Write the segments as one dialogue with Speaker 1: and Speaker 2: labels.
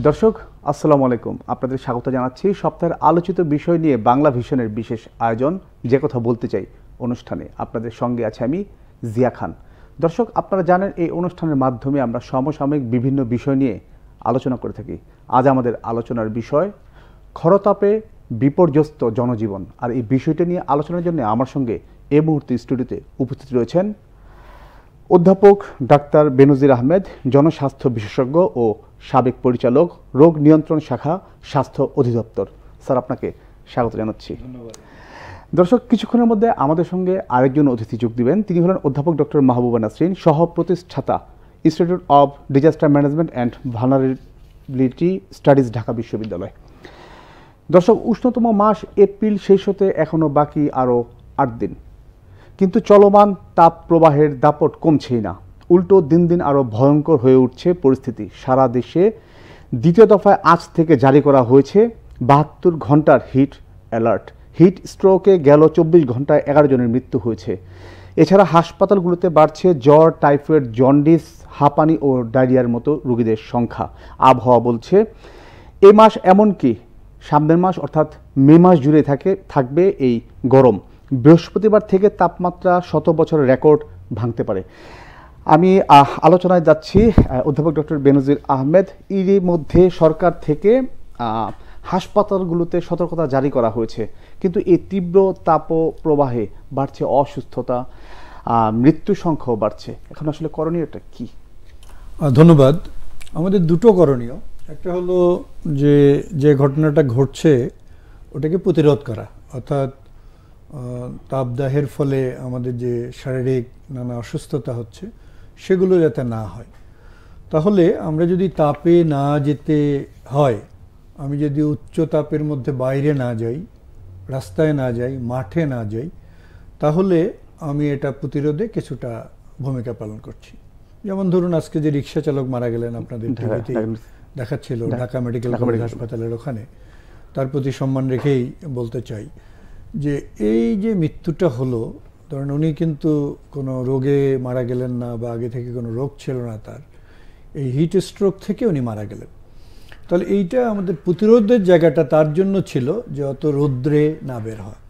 Speaker 1: দর্শক আসসালামু আলাইকুম, আপনাদের স্বাগত জানাচ্ছি সপ্তাহের আলোচিত বিষয় নিয়ে বাংলা ভিশনের বিশেষ আয়োজন যে কথা বলতে চাই অনুষ্ঠানে। আপনাদের সঙ্গে আছে আমি জিয়া খান। দর্শক, আপনারা জানেন এই অনুষ্ঠানের মাধ্যমে আমরা সমসাময়িক বিভিন্ন বিষয় নিয়ে আলোচনা করে থাকি। আজ আমাদের আলোচনার বিষয় খরতাপে বিপর্যস্ত জনজীবন। আর এই বিষয়টা নিয়ে আলোচনার জন্য আমার সঙ্গে এই মুহূর্তে স্টুডিওতে উপস্থিত রয়েছেন অধ্যাপক ডাক্তার বেনজির আহমেদ, জনস্বাস্থ্য বিশেষজ্ঞ ও সাবেক পরিচালক, রোগ নিয়ন্ত্রণ শাখা, স্বাস্থ্য অধিদপ্তর। স্যার, আপনাকে স্বাগত জানাচ্ছি।
Speaker 2: ধন্যবাদ।
Speaker 1: দর্শক, কিছুক্ষণের মধ্যে আমাদের সঙ্গে আরেকজন অতিথি যোগ দিবেন। তিনি হলেন অধ্যাপক ডক্টর মাহবুবা নাসরিন, সহ প্রতিষ্ঠাতা, institute of disaster management and vulnerability studies, Dhaka বিশ্ববিদ্যালয়। দর্শক, উষ্ণতম মাস এপ্রিল শেষ হতে এখনও বাকি আরও 8 দিন, কিন্তু চলমান তাপ প্রবাহের দাপট কমছেই না। উল্টো দিন দিন আরও ভয়ঙ্কর হয়ে উঠছে পরিস্থিতি। সারা দেশে দ্বিতীয় দফায় আজ থেকে জারি করা হয়েছে 72 ঘন্টার হিট অ্যালার্ট। হিট স্ট্রোকে গেল 24 ঘন্টায় 11 জনের মৃত্যু হয়েছে। এছাড়া হাসপাতালগুলোতে বাড়ছে জ্বর, টাইফয়েড, জন্ডিস, হাঁপানি ও ডায়রিয়ার মতো রোগীদের সংখ্যা। আবহাওয়া বলছে এ মাস, এমনকি সামনের মাস অর্থাৎ মে মাস জুড়ে থাকবে এই গরম। বৃহস্পতিবার থেকে তাপমাত্রা 100 বছরের রেকর্ড ভাঙতে পারে। আমি আলোচনায় যাচ্ছি অধ্যাপক ডক্টর বেনজির আহমেদ। এরই মধ্যে সরকার থেকে হাসপাতালগুলোতে সতর্কতা জারি করা হয়েছে, কিন্তু এই তীব্র তাপপ্রবাহে বাড়ছে অসুস্থতা, মৃত্যু সংখ্যাও বাড়ছে। এখন আসলে করণীয়টা কি?
Speaker 2: ধন্যবাদ। আমাদের দুটো করণীয়। একটা হলো যে ঘটনাটা ঘটছে ওটাকে প্রতিরোধ করা, অর্থাৎ তাপদাহের ফলে আমাদের যে শারীরিক নানা অসুস্থতা হচ্ছে সেগুলো যাতে না হয়। তাহলে আমরা যদি তাপে না যেতে হয়, আমি যদি উচ্চ তাপের মধ্যে বাইরে না যাই, রাস্তায় না যাই, মাঠে না যাই, তাহলে আমি এটা প্রতিরোধে কিছুটা ভূমিকা পালন করছি। যেমন ধরুন, আজকে যে রিক্সা চালক মারা গেলেন, আপনাদের টিভিতে দেখাচ্ছিল ঢাকা মেডিকেল কলেজ হাসপাতালের ওখানে, তার প্রতি সম্মান রেখেই বলতে চাই যে এই যে মৃত্যুটা হলো, ধরেন উনি কিন্তু কোনো রোগে মারা গেলেন না বা আগে থেকে কোনো রোগ ছিল না তার, এই হিট স্ট্রোক থেকে উনি মারা গেলেন। তাহলে এইটা আমাদের প্রতিরোধের জায়গাটা তার জন্য ছিল যে অত রৌদ্রে না বের হয়।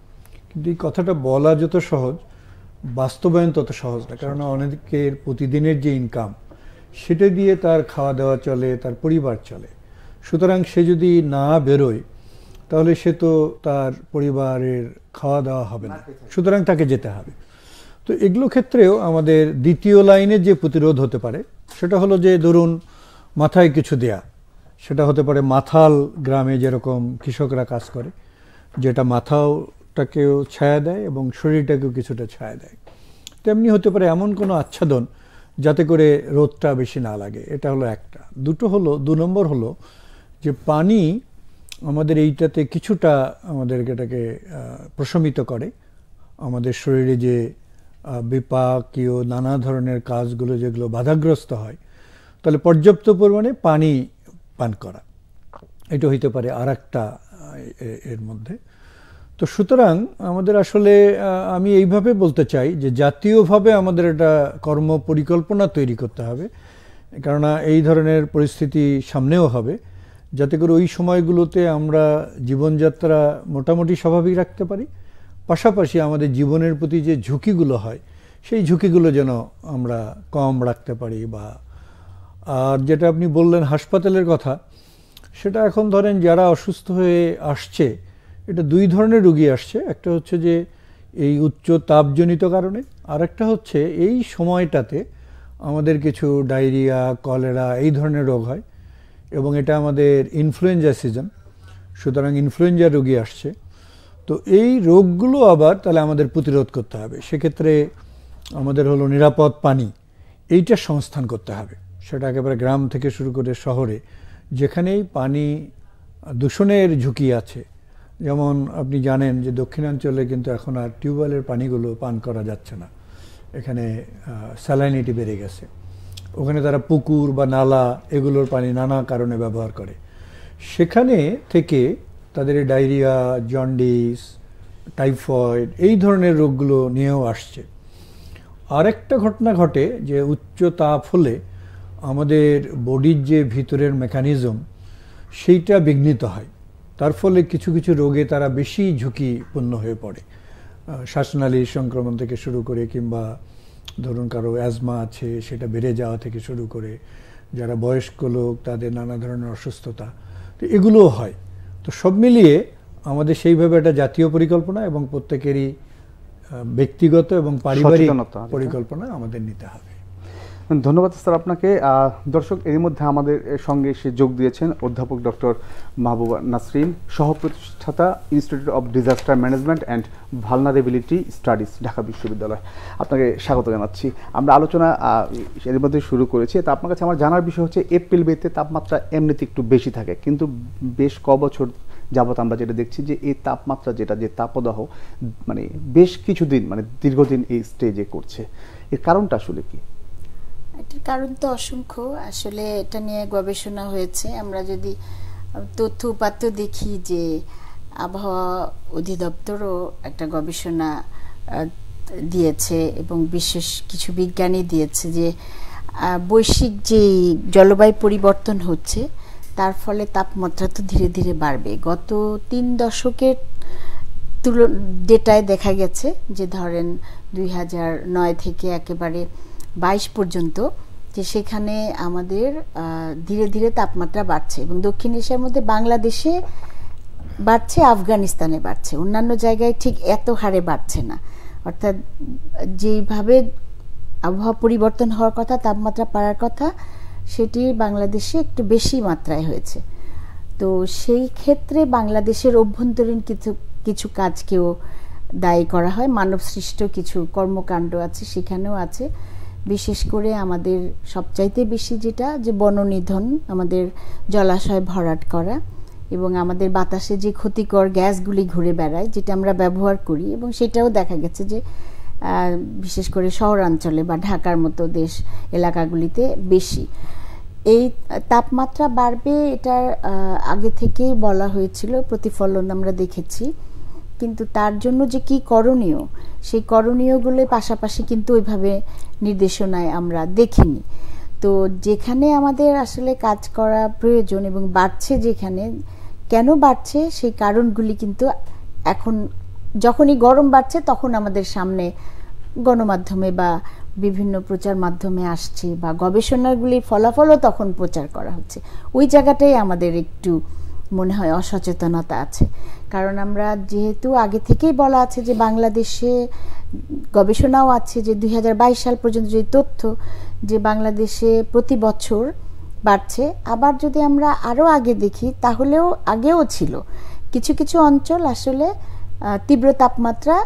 Speaker 2: কিন্তু এই কথাটা বলা যত সহজ, বাস্তবায়ন তত সহজ না, কারণ অনেকের প্রতিদিনের যে ইনকাম সেটা দিয়ে তার খাওয়া দাওয়া চলে, তার পরিবার চলে। সুতরাং সে যদি না বেরোয় তাহলে সে তো তার পরিবারের খাওয়া দাওয়া হবে না, সুতরাং তাকে যেতে হবে। তো এগুলো ক্ষেত্রেও আমাদের দ্বিতীয় লাইনে যে প্রতিরোধ হতে পারে সেটা হলো যে ধরুন মাথায় কিছু দেয়া। সেটা হতে পারে মাথাল, গ্রামে যেরকম কৃষকরা কাজ করে, যেটা মাথাটাকেও ছায়া দেয় এবং শরীরটাকেও কিছুটা ছায়া দেয়। তেমনি হতে পারে এমন কোনো আচ্ছাদন যাতে করে রোদটা বেশি না লাগে। এটা হলো একটা। দু নম্বর হলো যে পানি আমাদের এইটাতে কিছুটা আমাদেরকে এটাকে প্রশমিত করে। আমাদের শরীরে যে বিপাকীয় নানা ধরনের কাজগুলো যেগুলো বাধাগ্রস্ত হয়, তাহলে পর্যাপ্ত পরিমাণে পানি পান করা, এটা হইতে পারে আর একটা এর মধ্যে। তো সুতরাং আমাদের আসলে আমি এইভাবে বলতে চাই যে জাতীয়ভাবে আমাদের একটা কর্ম পরিকল্পনা তৈরি করতে হবে, কেননা এই ধরনের পরিস্থিতি সামনেও হবে, যাতে করে ওই সময়গুলোতে আমরা জীবনযাত্রা মোটামুটি স্বাভাবিক রাখতে পারি। পাশাপাশি আমাদের জীবনের প্রতি যে ঝুঁকিগুলো হয় সেই ঝুঁকিগুলো যেন আমরা কম রাখতে পারি। বা আর যেটা আপনি বললেন হাসপাতালের কথা, সেটা এখন ধরেন যারা অসুস্থ হয়ে আসছে, এটা দুই ধরনের রোগী আসছে। একটা হচ্ছে যে এই উচ্চ তাপজনিত কারণে, আর একটা হচ্ছে এই সময়টাতে আমাদের কিছু ডায়রিয়া, কলেরা এই ধরনের রোগ হয়, এবং এটা আমাদের ইনফ্লুয়েঞ্জা সিজন, সুতরাং ইনফ্লুয়েঞ্জা রোগী আসছে। তো এই রোগগুলো আবার তাহলে আমাদের প্রতিরোধ করতে হবে। সেক্ষেত্রে আমাদের হলো নিরাপদ পানি, এইটা সংস্থান করতে হবে। সেটা একেবারে গ্রাম থেকে শুরু করে শহরে, যেখানেই পানি দূষণের ঝুঁকি আছে। যেমন আপনি জানেন যে দক্ষিণাঞ্চলে কিন্তু এখন আর টিউবওয়েলের পানিগুলো পান করা যাচ্ছে না, এখানে স্যালাইনিটি বেড়ে গেছে। ওখানে তারা পুকুর বা নালা এগুলোর পানি নানা কারণে ব্যবহার করে। সেখানে থেকে তাদের ডায়রিয়া, জন্ডিস, টাইফয়েড এই ধরনের রোগগুলো নিয়েও আসছে। আরেকটা ঘটনা ঘটে যে উচ্চ তাপ হলে আমাদের বডির যে ভিতরের মেকানিজম সেইটা বিঘ্নিত হয়। তার ফলে কিছু কিছু রোগে তারা বেশি ঝুঁকিপূর্ণ হয়ে পড়ে, শ্বাসনালীর সংক্রমণ থেকে শুরু করে, কিংবা ধরুন কারো অ্যাজমা আছে সেটা বেড়ে যাওয়া থেকে শুরু করে, যারা বয়স্ক লোক তাদের নানা ধরনের অসুস্থতা, তো এগুলোও হয়। তো সব মিলিয়ে আমাদের সেইভাবে একটা জাতীয় পরিকল্পনা এবং প্রত্যেকেরই ব্যক্তিগত এবং পারিবারিক পরিকল্পনা আমাদের নিতে হবে।
Speaker 1: ধন্যবাদ স্যার আপনাকে। দর্শক, এর মধ্যে আমাদের সঙ্গে এসে যোগ দিয়েছেন অধ্যাপক ডক্টর মাহবুবা নাসরিন, সহপ্রতিষ্ঠাতা institute of disaster management and vulnerability studies, Dhaka বিশ্ববিদ্যালয়। আপনাকে স্বাগত জানাচ্ছি। আমরা আলোচনা এর মধ্যে শুরু করেছি। তা আপনার কাছে আমার জানার বিষয় হচ্ছে, এপ্রিল মেতে তাপমাত্রা এমনিতে একটু বেশি থাকে, কিন্তু বেশ বছর যাবত আমরা যেটা দেখছি যে এই তাপমাত্রা যে তাপদাহ মানে বেশ কিছুদিন, মানে দীর্ঘদিন এই স্টেজে করছে। এর কারণটা আসলে কি?
Speaker 3: এটার কারণ তো অসংখ্য, আসলে এটা নিয়ে গবেষণা হয়েছে। আমরা যদি তথ্য উপাত্ত দেখি যে আবহাওয়া অধিদপ্তরও একটা গবেষণা দিয়েছে এবং বিশেষ কিছু বিজ্ঞানী দিয়েছে যে বৈশ্বিক যে জলবায়ু পরিবর্তন হচ্ছে তার ফলে তাপমাত্রা তো ধীরে ধীরে বাড়বে। গত 3 দশকের ডেটায় দেখা গেছে যে ধরেন 2009 থেকে একেবারে 22 পর্যন্ত, যে সেখানে আমাদের ধীরে ধীরে তাপমাত্রা বাড়ছে এবং দক্ষিণ এশিয়ার মধ্যে বাংলাদেশে বাড়ছে, আফগানিস্তানে বাড়ছে, অন্যান্য জায়গায় ঠিক এত হারে বাড়ছে না। অর্থাৎ যেইভাবে আবহাওয়া পরিবর্তন হওয়ার কথা, তাপমাত্রা বাড়ার কথা, সেটি বাংলাদেশে একটু বেশি মাত্রায় হয়েছে। তো সেই ক্ষেত্রে বাংলাদেশের অভ্যন্তরীণ কিছু কাজকেও দায়ী করা হয়, মানব সৃষ্ট কিছু কর্মকাণ্ড আছে সেখানেও আছে। বিশেষ করে আমাদের সবচাইতে বেশি যেটা, যে বননিধন, আমাদের জলাশয় ভরাট করা এবং আমাদের বাতাসে যে ক্ষতিকর গ্যাসগুলি ঘুরে বেড়ায় যেটা আমরা ব্যবহার করি, এবং সেটাও দেখা গেছে যে বিশেষ করে শহরাঞ্চলে বা ঢাকার মতো দেশ এলাকাগুলিতে বেশি। এই তাপমাত্রা বাড়বে, এটার আগে থেকেই বলা হয়েছিল, প্রতিফলন আমরা দেখেছি, কিন্তু তার জন্য যে কি করণীয়, সেই করণীয়গুলোর পাশাপাশি কিন্তু ওইভাবে নির্দেশনায় আমরা দেখিনি। তো যেখানে আমাদের আসলে কাজ করা প্রয়োজন এবং বাড়ছে, যেখানে কেন বাড়ছে সেই কারণগুলি কিন্তু এখন যখনই গরম বাড়ছে তখন আমাদের সামনে গণমাধ্যমে বা বিভিন্ন প্রচার মাধ্যমে আসছে, বা গবেষণাগুলির ফলাফলও তখন প্রচার করা হচ্ছে। ওই জায়গাটাই আমাদের একটু মনে হয় অসচেতনতা আছে। কারণ আমরা যেহেতু আগে থেকেই বলা আছে যে বাংলাদেশে গবেষণাও আছে যে 2022 সাল পর্যন্ত যে তথ্য, যে বাংলাদেশে প্রতি বছর বাড়ছে। আবার যদি আমরা আরও আগে দেখি তাহলেও আগেও ছিল কিছু কিছু অঞ্চল আসলে তীব্র তাপমাত্রা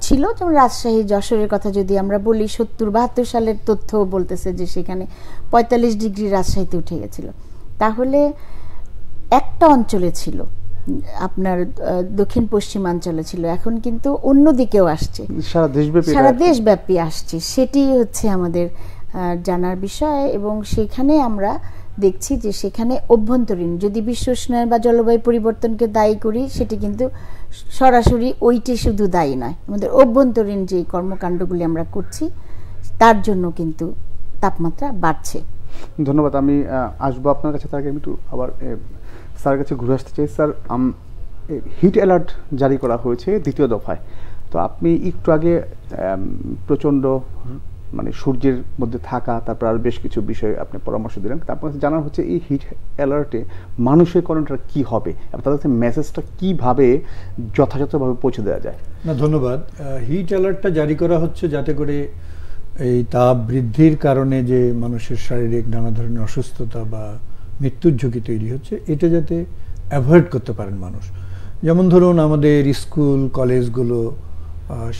Speaker 3: ছিল, যেমন রাজশাহী, যশোরের কথা যদি আমরা বলি, 70-72 সালের তথ্য বলতেছে যে সেখানে 45 ডিগ্রি রাজশাহীতে উঠে গেছিল। তাহলে একটা অঞ্চলে ছিল, আপনার দক্ষিণ পশ্চিমাঞ্চলে ছিল, এখন কিন্তু অন্য দিকেও আসছে, সারা দেশব্যাপী আসছে। সেটি হচ্ছে আমাদের জানার বিষয়। এবং সেখানে আমরা দেখছি যে সেখানে অভ্যন্তরীণ, যদি বিশ্ব উষ্ণায়ন বা জলবায়ু পরিবর্তনকে দায়ী করি, সেটি কিন্তু সরাসরি ওইটি শুধু দায়ী নয়, আমাদের অভ্যন্তরীণ যে কর্মকাণ্ডগুলি আমরা করছি তার জন্য কিন্তু তাপমাত্রা বাড়ছে।
Speaker 1: ধন্যবাদ। আমি আসবো আপনার কাছে, তার আগে আমি একটু আবার স্যারের কাছে ঘুরে আসতে চাই। স্যার, হিট অ্যালার্ট জারি করা হয়েছে 2য় দফায়। তো আপনি একটু আগে প্রচণ্ড মানে সূর্যের মধ্যে থাকা, তারপর আর বেশ কিছু বিষয়ে আপনি পরামর্শ দিলেন। তারপর জানার হচ্ছে এই হিট অ্যালার্টে মানুষের করণটা কি হবে, তাদের কাছে মেসেজটা কিভাবে যথাযথভাবে পৌঁছে দেওয়া যায়?
Speaker 2: না, ধন্যবাদ। হিট অ্যালার্টটা জারি করা হচ্ছে যাতে করে এই তাপ বৃদ্ধির কারণে যে মানুষের শারীরিক নানা ধরনের অসুস্থতা বা মৃত্যুর ঝুঁকি তৈরি হচ্ছে, এটা যাতে অ্যাভয়েড করতে পারেন মানুষ। যেমন ধরুন আমাদের স্কুল কলেজগুলো,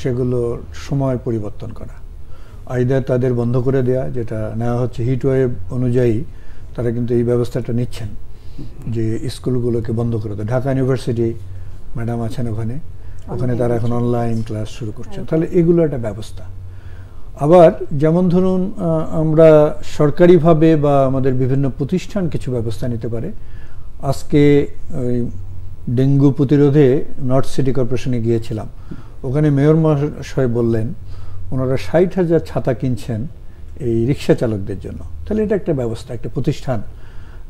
Speaker 2: সেগুলোর সময় পরিবর্তন করা, আইদার তাদের বন্ধ করে দেয়া, যেটা নেওয়া হচ্ছে হিট ওয়েভ অনুযায়ী তারা কিন্তু এই ব্যবস্থাটা নিচ্ছেন যে স্কুলগুলোকে বন্ধ করে দেয়। ঢাকা ইউনিভার্সিটি ম্যাডাম আছেন ওখানে তারা এখন অনলাইন ক্লাস শুরু করছেন। তাহলে এগুলো একটা ব্যবস্থা। আবার যেমন ধরুন আমরা সরকারিভাবে বা আমাদের বিভিন্ন প্রতিষ্ঠান কিছু ব্যবস্থা নিতে পারে। আজকে ওই ডেঙ্গু প্রতিরোধে নর্থ সিটি কর্পোরেশনে গিয়েছিলাম, ওখানে মেয়র মহাশয় বললেন ওনারা 60,000 ছাতা কিনছেন এই রিক্সা চালকদের জন্য। তাহলে এটা একটা ব্যবস্থা, একটা প্রতিষ্ঠান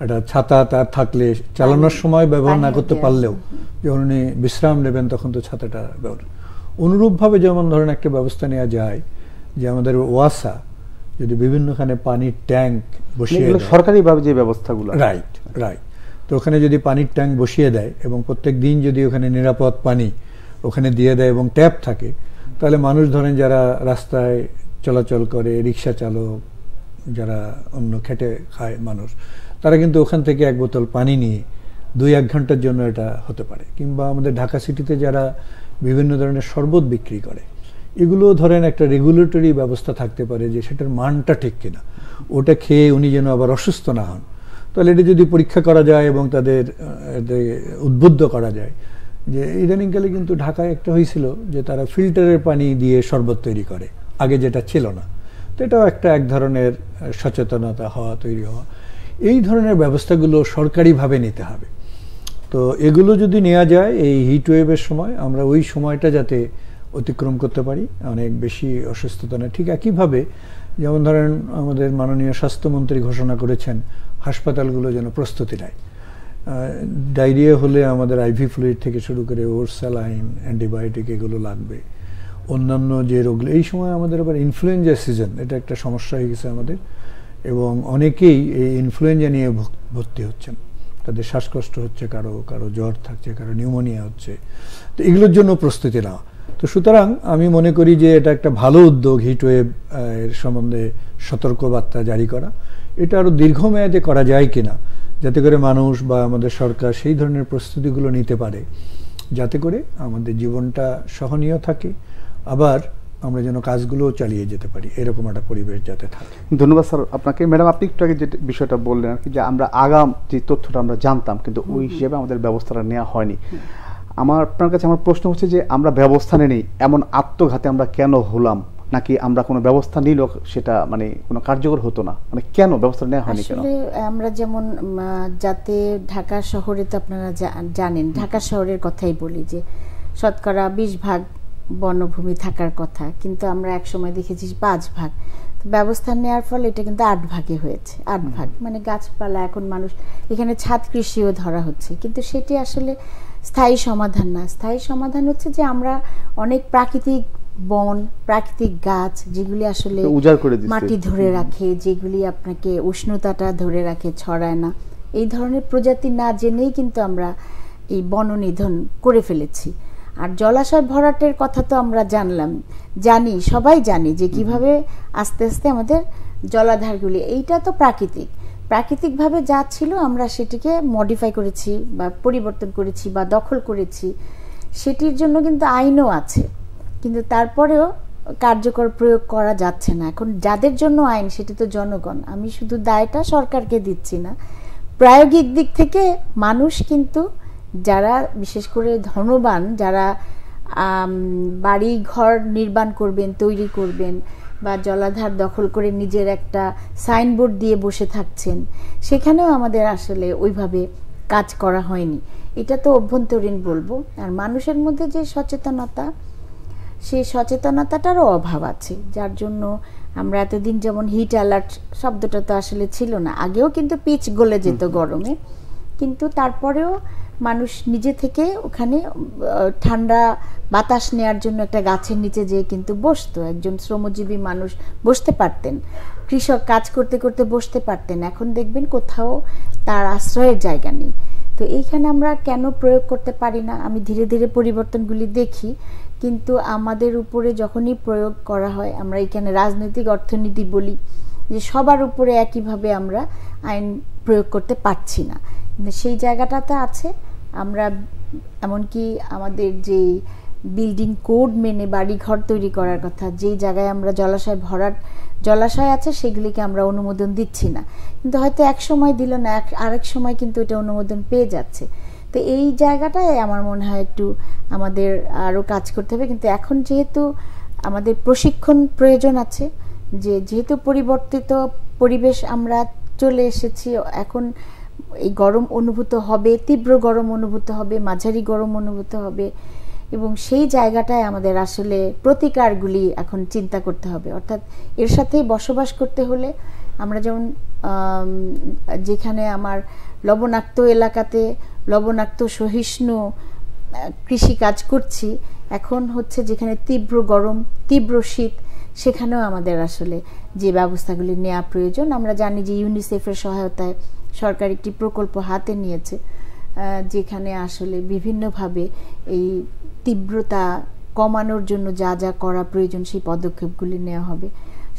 Speaker 2: একটা ছাতা তার থাকলে চালানোর সময় ব্যবহার না করতে পারলেও যখন উনি বিশ্রাম নেবেন তখন তো ছাতাটা ব্যবহার। অনুরূপভাবে যেমন ধরেন একটা ব্যবস্থা নেওয়া যায় যে আমাদের ওয়াসা যদি বিভিন্নখানে পানির ট্যাঙ্ক বসিয়ে দেয়,
Speaker 1: সরকারিভাবে যে ব্যবস্থাগুলো,
Speaker 2: রাইট, তো ওখানে যদি পানির ট্যাঙ্ক বসিয়ে দেয় এবং প্রত্যেক দিন যদি ওখানে নিরাপদ পানি ওখানে দিয়ে দেয় এবং ট্যাপ থাকে, তাহলে মানুষ ধরেন যারা রাস্তায় চলাচল করে, রিক্সা চালক, যারা অন্য খেটে খায় মানুষ, তারা কিন্তু ওখান থেকে এক বোতল পানি নিয়ে 2-1 ঘন্টার জন্য এটা হতে পারে। কিংবা আমাদের ঢাকা সিটিতে যারা বিভিন্ন ধরনের শরবত বিক্রি করে, এগুলো ধরেন একটা রেগুলেটরি ব্যবস্থা থাকতে পারে যে সেটার মানটা ঠিক কিনা, ওটা খেয়ে উনি যেন আবার অসুস্থ না হন। তাহলে এটা যদি পরীক্ষা করা যায় এবং তাদের উদ্বুদ্ধ করা যায়, যে ইদানিংকালে কিন্তু ঢাকায় একটা হয়েছিল যে তারা ফিল্টারের পানি দিয়ে শরবত তৈরি করে, আগে যেটা ছিল না। তো এটাও এক ধরনের সচেতনতা তৈরি হওয়া। এই ধরনের ব্যবস্থাগুলো সরকারিভাবে নিতে হবে। তো এগুলো যদি নেওয়া যায় এই হিট ওয়েভের সময়, আমরা ওই সময়টা যাতে অতিক্রম করতে পারি, অনেক বেশি অসুস্থতা না। ঠিক একইভাবে যেমন ধরেন আমাদের মাননীয় স্বাস্থ্যমন্ত্রী ঘোষণা করেছেন হাসপাতালগুলো যেন প্রস্তুতি নেয়। ডায়রিয়া হলে আমাদের আইভি ফ্লুইড থেকে শুরু করে ওরসালাইন, অ্যান্টিবায়োটিক এগুলো লাগবে। অন্যান্য যে রোগগুলো, এই সময় আমাদের আবার ইনফ্লুয়েঞ্জা সিজন, এটা একটা সমস্যা হয়ে গেছে আমাদের, এবং অনেকেই এই ইনফ্লুয়েঞ্জা নিয়ে ভর্তি হচ্ছেন, তাদের শ্বাসকষ্ট হচ্ছে, কারো জ্বর থাকছে, কারো নিউমোনিয়া হচ্ছে। তো এগুলোর জন্য প্রস্তুতি নেওয়া। তো সুতরাং আমি মনে করি যে এটা একটা ভালো উদ্যোগ হিটওয়েভ এর সম্বন্ধে সতর্কবার্তা জারি করা। এটা আরও দীর্ঘমেয়াদে করা যায় কিনা, যাতে করে মানুষ বা আমাদের সরকার সেই ধরনের প্রস্তুতিগুলো নিতে পারে, যাতে করে আমাদের জীবনটা সহনীয় থাকে, আবার আমরা যেন কাজগুলো চালিয়ে যেতে পারি, এরকম একটা পরিবেশ যাতে থাকে।
Speaker 1: ধন্যবাদ স্যার আপনাকে। ম্যাডাম, আপনি একটু আগে যে বিষয়টা বললেন আর কি, যে আমরা আগাম যে তথ্যটা আমরা জানতাম কিন্তু ওই হিসেবে আমাদের ব্যবস্থাটা নেওয়া হয়নি। আপনার কাছে আমার প্রশ্ন হচ্ছে যে আমরা ব্যবস্থা নেই, এমন আত্মঘাতে আমরা কেন হলাম, নাকি আমরা কোনো ব্যবস্থা নিল সেটা মানে কোনো কার্যকর হতো না, মানে কেন ব্যবস্থা নেওয়া হয়নি কেন?
Speaker 3: আসলে আমরা যেমন যাতে ঢাকা শহরে, তো আপনারা জানেন ঢাকা শহরের কথাই বলি যে শতকরা 20% বনভূমি থাকার কথা, কিন্তু আমরা এক সময় দেখেছি 5%। ব্যবস্থা নেওয়ার ফলে এটা কিন্তু 8 ভাগে হয়েছে। 8 ভাগ মানে গাছপালা, এখন মানুষ এখানে ছাদ কৃষিও ধরা হচ্ছে, কিন্তু সেটি আসলে স্থায়ী সমাধান না। স্থায়ী সমাধান হচ্ছে যে আমরা অনেক প্রাকৃতিক বন, প্রাকৃতিক গাছ, যেগুলি আসলে মাটি ধরে রাখে, যেগুলি আপনাকে উষ্ণতাটা ধরে রাখে, ছড়ায় না, এই ধরনের প্রজাতি না জেনেই কিন্তু আমরা এই বননিধন করে ফেলেছি। আর জলাশয় ভরাটের কথা তো আমরা সবাই জানি যে কিভাবে আস্তে আস্তে আমাদের জলাধারগুলি, এইটা তো প্রাকৃতিকভাবে যা ছিল আমরা সেটিকে মডিফাই করেছি বা পরিবর্তন করেছি বা দখল করেছি। সেটির জন্য কিন্তু আইনও আছে, কিন্তু তারপরেও কার্যকর প্রয়োগ করা যাচ্ছে না। এখন যাদের জন্য আইন, সেটি তো জনগণ। আমি শুধু দায়টা সরকারকে দিচ্ছি না, প্রায়োগিক দিক থেকে মানুষ কিন্তু যারা বিশেষ করে ধনবান, যারা বাড়ি ঘর নির্মাণ করবেন, তৈরি করবেন, বা জলাধার দখল করে নিজের একটা সাইনবোর্ড দিয়ে বসে থাকছেন, সেখানেও আমাদের আসলে ওইভাবে কাজ করা হয়নি। এটা তো অভ্যন্তরীণ বলবো। আর মানুষের মধ্যে যে সচেতনতা, সেই সচেতনতাটারও অভাব আছে, যার জন্য আমরা এতদিন যেমন হিট অ্যালার্ট শব্দটা তো আসলে ছিল না, আগেও কিন্তু পিচ গলে যেত গরমে, কিন্তু তারপরেও মানুষ নিজে থেকে ওখানে ঠান্ডা বাতাস নেওয়ার জন্য একটা গাছের নিচে যেয়ে কিন্তু বসতো। একজন শ্রমজীবী মানুষ বসতে পারতেন, কৃষক কাজ করতে করতে বসতে পারতেন। এখন দেখবেন কোথাও তার আশ্রয়ের জায়গা নেই। তো এইখানে আমরা কেন প্রয়োগ করতে পারি না? আমি ধীরে ধীরে পরিবর্তনগুলি দেখি, কিন্তু আমাদের উপরে যখনই প্রয়োগ করা হয়, আমরা এখানে রাজনৈতিক অর্থনীতি বলি যে সবার উপরে একইভাবে আমরা আইন প্রয়োগ করতে পারছি না, কিন্তু সেই জায়গাটাতে আছে। আমরা এমনকি আমাদের যে বিল্ডিং কোড মেনে বাড়ি ঘর তৈরি করার কথা, যেই জায়গায় আমরা জলাশয় আছে সেগুলিকে আমরা অনুমোদন দিচ্ছি না, কিন্তু হয়তো এক সময় দিল না, আরেক সময় কিন্তু এটা অনুমোদন পেয়ে যাচ্ছে। তো এই জায়গাটায় আমার মনে হয় একটু আমাদের আরও কাজ করতে হবে। কিন্তু এখন যেহেতু আমাদের প্রশিক্ষণ প্রয়োজন আছে, যেহেতু পরিবর্তিত পরিবেশ আমরা চলে এসেছি, এখন এই গরম অনুভূত হবে, তীব্র গরম অনুভূত হবে, মাঝারি গরম অনুভূত হবে, এবং সেই জায়গাটায় আমাদের আসলে প্রতিকারগুলি এখন চিন্তা করতে হবে। অর্থাৎ এর সাথেই বসবাস করতে হলে আমরা যেমন যেখানে আমার লবণাক্ত এলাকাতে লবণাক্ত সহিষ্ণু কৃষি কাজ করছি, এখন হচ্ছে যেখানে তীব্র গরম, তীব্র শীত, সেখানেও আমাদের আসলে যে ব্যবস্থাগুলি নেওয়া প্রয়োজন। আমরা জানি যে ইউনিসেফের সহায়তায় সরকার একটি প্রকল্প হাতে নিয়েছে, যেখানে আসলে বিভিন্নভাবে এই তীব্রতা কমানোর জন্য যা যা করা প্রয়োজন সেই পদক্ষেপগুলি নেওয়া হবে।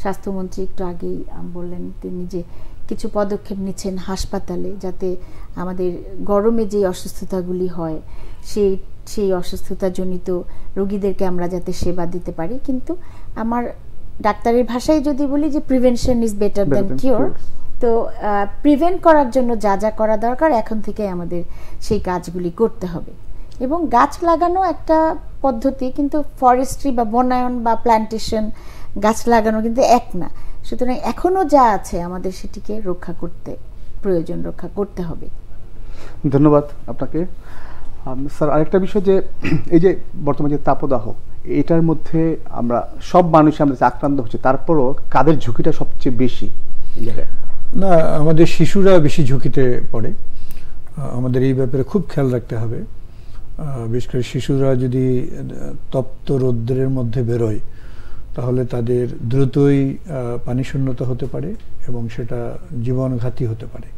Speaker 3: স্বাস্থ্যমন্ত্রী একটু আগেই বললেন তিনি যে কিছু পদক্ষেপ নিচ্ছেন হাসপাতালে, যাতে আমাদের গরমে যে অসুস্থতাগুলি হয় সেই অসুস্থতাজনিত রোগীদেরকে আমরা যাতে সেবা দিতে পারি। কিন্তু আমার ডাক্তারের ভাষায় যদি বলি যে prevention is better than cure, তো প্রিভেন্ট করার জন্য যা যা করা দরকার এখন থেকে আমাদের সেই কাজগুলি করতে হবে। এবং গাছ লাগানো একটা পদ্ধতি, কিন্তু ফরেস্ট্রি বা বনায়ন বা প্ল্যান্টেশন গাছ লাগানো কিন্তু এক না। সুতরাং এখনো যা আছে আমাদের সেটিকে রক্ষা করতে প্রয়োজন, রক্ষা করতে হবে।
Speaker 1: ধন্যবাদ আপনাকে। স্যার, আরেকটা বিষয় যে এই যে বর্তমানে যে তাপদাহ, এটার মধ্যে আমরা সব মানুষ আমাদের আক্রান্ত হচ্ছে, তারপরও কাদের ঝুঁকিটা সবচেয়ে বেশি?
Speaker 2: না, আমাদের শিশুরা বেশি ঝুঁকিতে পড়ে। আমাদের এই ব্যাপারে খুব খেয়াল রাখতে হবে। বিশেষ করে শিশুরা যদি তপ্ত রৌদ্রের মধ্যে বেরোয় তাহলে তাদের দ্রুতই পানিশূন্যতা হতে পারে এবং সেটা জীবনঘাতী হতে পারে।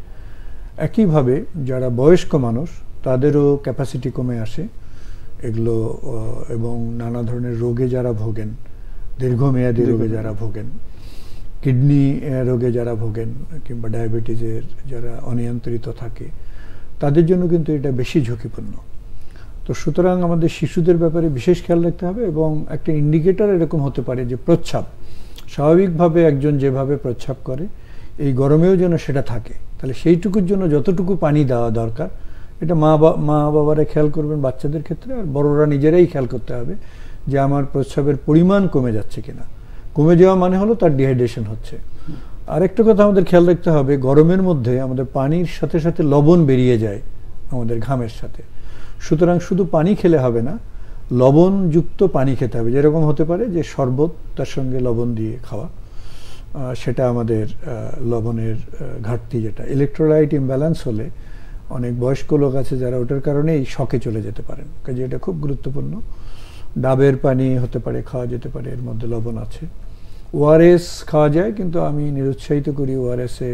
Speaker 2: একইভাবে যারা বয়স্ক মানুষ তাদেরও ক্যাপাসিটি কমে আসে এগুলো, এবং নানা ধরনের রোগে যারা ভোগেন, দীর্ঘমেয়াদী রোগে যারা ভোগেন, কিডনি রোগে যারা ভোগেন, কিংবা ডায়াবেটিসের যারা অনিয়ন্ত্রিত থাকে, তাদের জন্য কিন্তু এটা বেশি ঝুঁকিপূর্ণ। তো সুতরাং আমাদের শিশুদের ব্যাপারে বিশেষ খেয়াল রাখতে হবে। এবং একটা ইন্ডিকেটর এরকম হতে পারে যে প্রস্রাব, স্বাভাবিকভাবে একজন যেভাবে প্রস্রাব করে এই গরমেও যেন সেটা থাকে। তাহলে সেইটুকুর জন্য যতটুকু পানি দেওয়া দরকার, এটা মা বাবারা খেয়াল করবেন বাচ্চাদের ক্ষেত্রে, আর বড়রা নিজেরাই খেয়াল করতে হবে যে আমার প্রস্রাবের পরিমাণ কমে যাচ্ছে কিনা। কমে যাওয়া মানে হলো তার ডিহাইড্রেশন হচ্ছে। আরেকটা কথা আমাদের খেয়াল রাখতে হবে, গরমের মধ্যে আমাদের পানির সাথে সাথে লবণ বেরিয়ে যায় আমাদের ঘামের সাথে। সুতরাং শুধু পানি খেলে হবে না, লবণযুক্ত পানি খেতে হবে। যেরকম হতে পারে যে শরবত, তার সঙ্গে লবণ দিয়ে খাওয়া, সেটা আমাদের লবণের ঘাটতি, যেটা ইলেকট্রোলাইট ইমব্যালেন্স হলে অনেক বয়স্ক লোক আছে যারা ওটার কারণেই শকে চলে যেতে পারেন। কাজে এটা খুব গুরুত্বপূর্ণ। ডাবের পানি হতে পারে, খাওয়া যেতে পারে, এর মধ্যে লবণ আছে। ওআরএস খাওয়া যায়, কিন্তু আমি নিরুৎসাহিত করি। ওআরএসে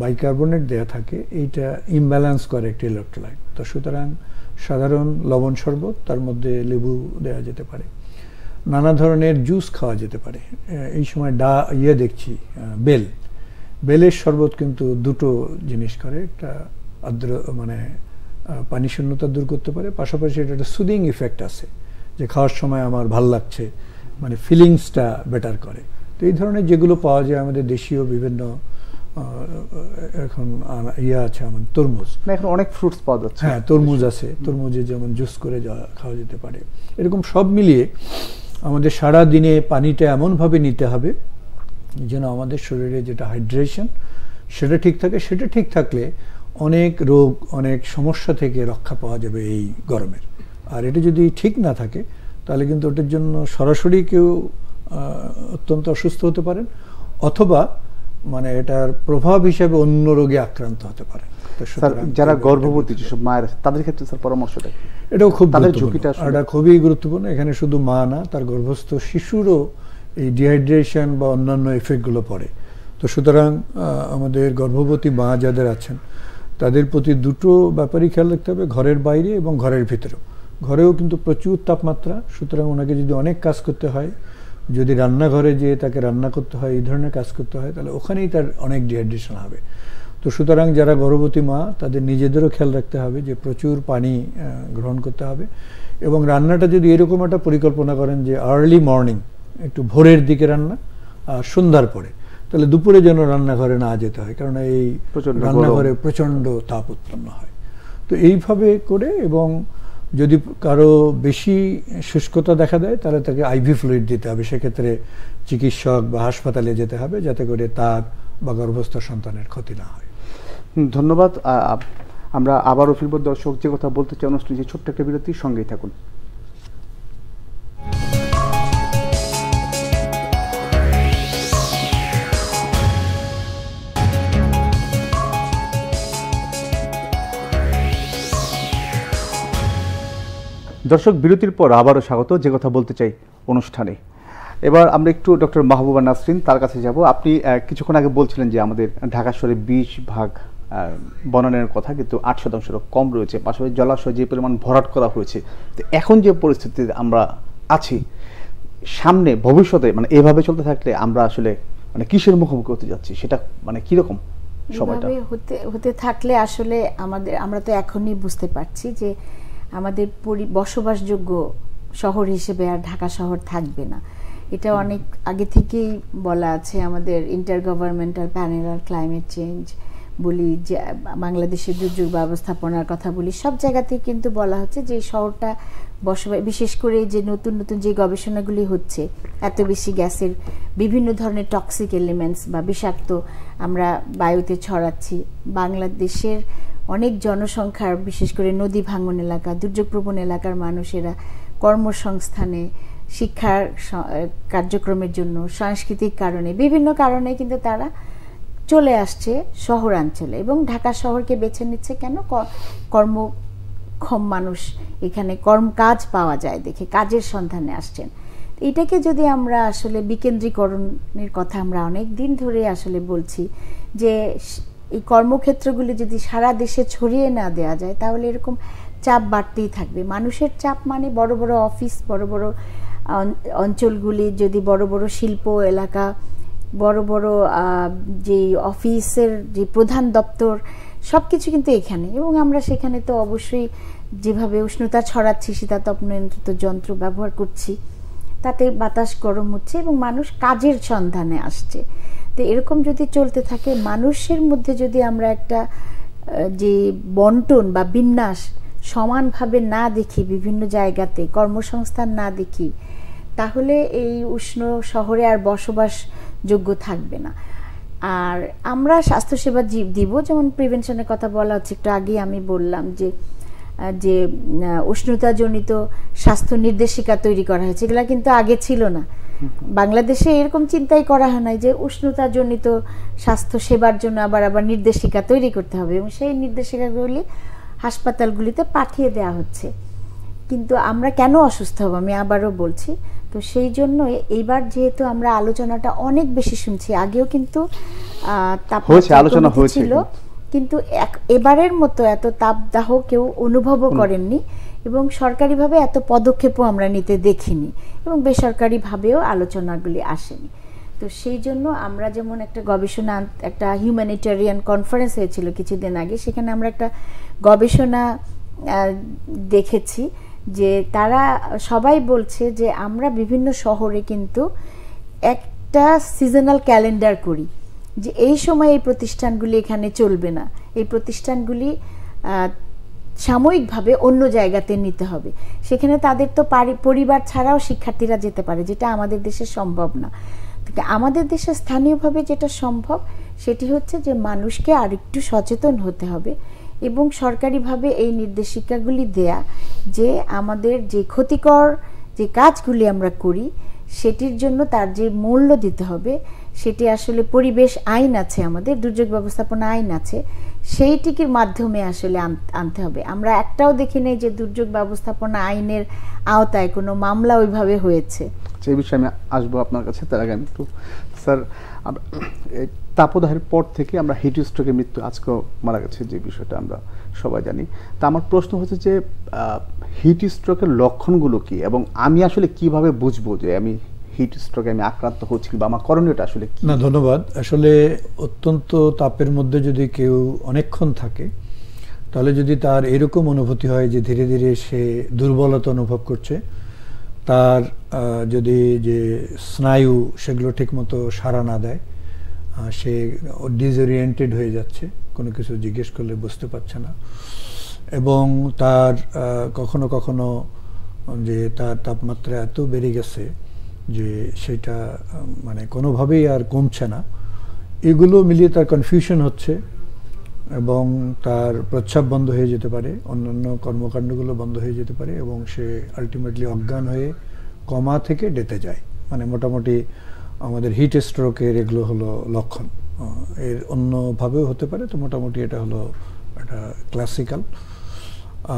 Speaker 2: বাইকার্বনেট দেয়া থাকে, এইটা ইমব্যালেন্স করে একটি ইলেকট্রোলাইট। তো সুতরাং সাধারণ লবণ শরবত, তার মধ্যে লেবু দেওয়া যেতে পারে, নানা ধরনের জুস খাওয়া যেতে পারে। এই সময় দেখছি বেলের শরবত কিন্তু দুটো জিনিস করে, একটা আর্দ্র মানে পানি শূন্যতা দূর করতে পারে, পাশাপাশি এটা একটা সুদিং ইফেক্ট আছে যে খাওয়ার সময় আমার ভাল লাগছে, মানে ফিলিংসটা বেটার করে। তো এই ধরনের যেগুলো পাওয়া যায় আমাদের দেশীয় বিভিন্ন, এখন আছে আমাদের তরমুজ,
Speaker 1: এখন অনেক ফ্রুটস পাওয়া যাচ্ছে।
Speaker 2: হ্যাঁ, তরমুজ আছে, তরমুজে যেমন জুস করে খাওয়া যেতে পারে। এরকম সব মিলিয়ে আমাদের সারা দিনে পানিটা এমনভাবে নিতে হবে যেন আমাদের শরীরে যেটা হাইড্রেশন সেটা ঠিক থাকে। সেটা ঠিক থাকলে অনেক রোগ, অনেক সমস্যা থেকে রক্ষা পাওয়া যাবে এই গরমের। আর এটা যদি ঠিক না থাকে তাহলে কিন্তু ওটার জন্য সরাসরি কেউ অত্যন্ত অসুস্থ হতে পারেন, অথবা মানে এটার প্রভাব হিসেবে অন্য রোগে আক্রান্ত হতে পারে।
Speaker 1: যারা গর্ভবতী যেসব মায়ের আছে তাদের ক্ষেত্রে স্যার পরামর্শটা
Speaker 2: এটাও খুব ঝুঁকিটা, এটা খুবই গুরুত্বপূর্ণ। এখানে শুধু মা না, তার গর্ভস্থ শিশুরও এই ডিহাইড্রেশন বা অন্যান্য এফেক্টগুলো পড়ে। তো সুতরাং আমাদের গর্ভবতী মা যাদের আছেন তাদের প্রতি দুটো ব্যাপারই খেয়াল রাখতে হবে, ঘরের বাইরে এবং ঘরের ভিতরেও। ঘরেও কিন্তু প্রচুর তাপমাত্রা, সুতরাং ওনাকে যদি অনেক কাজ করতে হয়, যদি রান্নাঘরে যেয়ে তাকে রান্না করতে হয়, এই ধরনের কাজ করতে হয়, তাহলে ওখানেই তার অনেক ডিহাইড্রেশন হবে। তো সুতরাং যারা গর্ভবতী মা তাদের নিজেদেরও খেয়াল রাখতে হবে যে প্রচুর পানি গ্রহণ করতে হবে। এবং রান্নাটা যদি এরকম একটা পরিকল্পনা করেন যে আর্লি মর্নিং, একটু ভোরের দিকে রান্না, আর সন্ধ্যার পরে, তাহলে দুপুরে যেন রান্নাঘরে না যেতে হয়, কারণ এই রান্নাঘরে প্রচণ্ড তাপ উৎপন্ন হয়। তো এইভাবে করে, এবং যদি কারো বেশি শুষ্কতা দেখা দেয় তাহলে তাকে আইভি ফ্লুইড দিতে হবে। সেক্ষেত্রে চিকিৎসক বা হাসপাতালে যেতে হবে যাতে করে তার বা গর্ভস্থ সন্তানের ক্ষতি না হয়।
Speaker 1: ধন্যবাদ। আমরা আবারও ফিরব। দর্শক, যে কথা বলতে চাই অনুষ্ঠানে যে ছোট্ট একটা বিরতির সঙ্গেই থাকুন। দর্শক, বিরতির পর আবারও স্বাগত যে কথা বলতে চাই অনুষ্ঠানে। এবার আমরা একটু ডক্টর মাহবুবা নাসরিন তার কাছে যাব। আপনি কিছুক্ষণ আগে বলছিলেন যে আমাদের ঢাকা শহরে 20% বনায়নের কথা, কিন্তু 8% কম রয়েছে। পাশাপাশি জলাশয় যে পরিমাণ ভরাট করা হয়েছে, তো এখন যে পরিস্থিতিতে আমরা আছি, সামনে ভবিষ্যতে মানে এভাবে চলতে থাকলে আমরা আসলে মানে কিসের মুখোমুখি হতে যাচ্ছি, সেটা মানে কিরকম সময়টা
Speaker 3: হতে থাকলে আসলে আমরা তো এখনই বুঝতে পারছি যে আমাদের বসবাসযোগ্য শহর হিসেবে আর ঢাকা শহর থাকবে না। এটা অনেক আগে থেকেই বলা আছে। আমাদের ইন্টারগভর্নমেন্টাল প্যানেল অন ক্লাইমেট চেঞ্জ বলি, যে বাংলাদেশের দুর্যোগ ব্যবস্থাপনার কথা বলি, সব জায়গাতেই কিন্তু বলা হচ্ছে যে এই শহরটা বিশেষ করে যে নতুন নতুন যে গবেষণাগুলি হচ্ছে, এত বেশি গ্যাসের বিভিন্ন ধরনের টক্সিক এলিমেন্টস বা বিষাক্ত আমরা বায়ুতে ছড়াচ্ছি, বাংলাদেশের অনেক জনসংখ্যার বিশেষ করে নদী ভাঙন এলাকা, দুর্যোগপ্রবণ এলাকার মানুষেরা কর্মসংস্থানে, শিক্ষার কার্যক্রমের জন্য, সাংস্কৃতিক কারণে, বিভিন্ন কারণে কিন্তু তারা চলে আসছে শহরাঞ্চলে এবং ঢাকা শহরকে বেছে নিচ্ছে। কেন? কর্মক্ষম মানুষ এখানে কাজ পাওয়া যায় দেখে কাজের সন্ধানে আসছেন। এটাকে যদি আমরা আসলে বিকেন্দ্রীকরণের কথা আমরা অনেক দিন ধরে আসলে বলছি, যে এই কর্মক্ষেত্রগুলি যদি সারা দেশে ছড়িয়ে না দেওয়া যায় তাহলে এরকম চাপ বাড়তেই থাকবে। মানুষের চাপ মানে বড় বড় অফিস, বড় বড় অঞ্চলগুলি, যদি বড় বড় শিল্প এলাকা, বড় বড় যে অফিসের যে প্রধান দপ্তর, সব কিছু কিন্তু এখানে। এবং আমরা সেখানে তো অবশ্যই যেভাবে উষ্ণতা ছড়াচ্ছি, শীতাতপ নিয়ন্ত্রিত যন্ত্র ব্যবহার করছি, তাতে বাতাস গরম হচ্ছে এবং মানুষ কাজের সন্ধানে আসছে। তো এরকম যদি চলতে থাকে, মানুষের মধ্যে যদি আমরা একটা যে বন্টন বা বিন্যাস সমানভাবে না দেখি, বিভিন্ন জায়গাতে কর্মসংস্থান না দেখি, তাহলে এই উষ্ণ শহরে আর বসবাসযোগ্য থাকবে না। আর আমরা স্বাস্থ্যসেবা দিব, যেমন প্রিভেনশনের কথা বলা হচ্ছে, একটু আগেই আমি বললাম যে উষ্ণতাজনিত স্বাস্থ্য নির্দেশিকা তৈরি করা হয়েছে, এগুলা কিন্তু আগে ছিল না। বাংলাদেশে এরকম চিন্তাই করা হয় নাই যে উষ্ণতাজনিত স্বাস্থ্য সেবার জন্য আবার নির্দেশিকা তৈরি করতে হবে, এবং সেই নির্দেশিকাগুলি হাসপাতালগুলিতে পাঠিয়ে দেওয়া হচ্ছে। কিন্তু আমরা কেন অসুস্থ হব, আমি আবারও বলছি। তো সেই জন্য এইবার যেহেতু আমরা আলোচনাটা অনেক বেশি শুনছি, আগেও কিন্তু
Speaker 1: আলোচনা হয়েছিল,
Speaker 3: কিন্তু এবারের মতো এত তাপদাহ কেউ অনুভবও করেননি, এবং সরকারিভাবে এত পদক্ষেপও আমরা নিতে দেখিনি, এবং বেসরকারিভাবেও আলোচনাগুলি আসেনি। তো সেই জন্য আমরা যেমন একটা গবেষণা, একটা হিউম্যানিটেরিয়ান কনফারেন্স হয়েছিল কিছুদিন আগে, সেখানে আমরা একটা গবেষণা দেখেছি যে তারা সবাই বলছে যে আমরা বিভিন্ন শহরে কিন্তু একটা সিজনাল ক্যালেন্ডার করি, যে এই সময় এই প্রতিষ্ঠানগুলি এখানে চলবে না, এই প্রতিষ্ঠানগুলি সাময়িকভাবে অন্য জায়গাতে নিতে হবে। সেখানে তাদের তো পরিবার ছাড়াও শিক্ষার্থীরা যেতে পারে, যেটা আমাদের দেশে সম্ভব না। আমাদের দেশে স্থানীয়ভাবে যেটা সম্ভব সেটি হচ্ছে যে মানুষকে আরেকটু সচেতন হতে হবে এবং সরকারিভাবে এই নির্দেশিকাগুলি দেয়া যে আমাদের যে ক্ষতিকর যে কাজগুলি আমরা করি সেটির জন্য তার যে মূল্য দিতে হবে, সেটি আসলে পরিবেশ আইন আছে, আমাদের দুর্যোগ ব্যবস্থাপনা আইন আছে, সেইটির মাধ্যমে আসলে আনতে হবে। আমরা একটাও দেখি নাই যে দুর্যোগ ব্যবস্থাপনা আইনের আওতায় কোনো মামলা ওইভাবে হয়েছে।
Speaker 1: সেই বিষয়ে আমি আসবো আপনার কাছে, তার আগে আমি একটু স্যার, তাপদাহের পর থেকে আমরা হিট স্ট্রোকের মৃত্যু আজকেও মারা গেছে, যে বিষয়টা আমরা সবাই জানি। তা আমার প্রশ্ন হচ্ছে যে হিট স্ট্রোকের লক্ষণগুলো কি, এবং আমি আসলে কিভাবে বুঝবো যে আমি হিট স্ট্রোকে আমি আক্রান্ত হচ্ছি, বা আমার করণীয়টা আসলে কি?
Speaker 2: না, ধন্যবাদ। আসলে অত্যন্ত তাপের মধ্যে যদি কেউ অনেকক্ষণ থাকে, তাহলে যদি তার এরকম অনুভূতি হয় যে ধীরে ধীরে সে দুর্বলতা অনুভব করছে, তার যদি যে স্নায়ু সেগুলো ঠিকমতো সাড়া না দেয়, সে ডিসওরিয়েন্টেড হয়ে যাচ্ছে, কোনো কিছু জিজ্ঞেস করলে বুঝতে পারছে না, এবং তার কখনো কখনো যে তার তাপমাত্রা এত বেড়ে গেছে যে সেটা মানে কোনোভাবেই আর কমছে না, এগুলো মিলিয়ে তার কনফিউশন হচ্ছে এবং তার প্রস্রাব বন্ধ হয়ে যেতে পারে, অন্যান্য কর্মকাণ্ডগুলো বন্ধ হয়ে যেতে পারে, এবং সে আলটিমেটলি অজ্ঞান হয়ে কমা থেকে ডেতে যায়। মানে মোটামুটি আমাদের হিট স্ট্রোকের এগুলো হলো লক্ষণ। এর অন্যভাবেও হতে পারে, তো মোটামুটি এটা হলো একটা ক্লাসিক্যাল।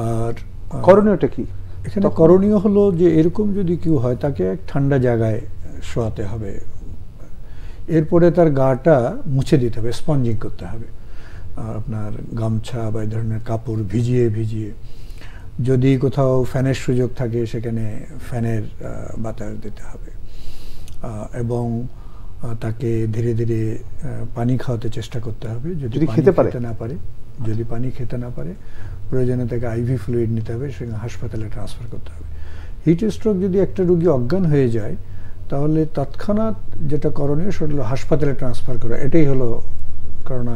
Speaker 2: আর
Speaker 1: করণীয়টা কি?
Speaker 2: এখানে করণীয় হলো যে এরকম যদি কেউ হয় তাকে এক ঠান্ডা জায়গায় শোয়াতে হবে, এরপরে তার গাটা মুছে দিতে হবে, স্পঞ্জিং করতে হবে, আপনার গামছা বা এই ধরনের কাপড় ভিজিয়ে ভিজিয়ে, যদি কোথাও ফ্যানের সুযোগ থাকে সেখানে ফ্যানের বাতাস দিতে হবে, এবং তাকে ধীরে ধীরে পানি খাওয়াতে চেষ্টা করতে হবে। যদি খেতে না পারে, যদি পানি খেতে না পারে, প্রয়োজনে তাকে আইভি ফ্লুইড নিতে হবে, সেখানে হাসপাতালে ট্রান্সফার করতে হবে। হিট স্ট্রোক যদি একটা রোগী অজ্ঞান হয়ে যায় তাহলে তৎক্ষণাৎ যেটা করণীয় সেটা হলো হাসপাতালে ট্রান্সফার করা। এটাই হলো, কারণ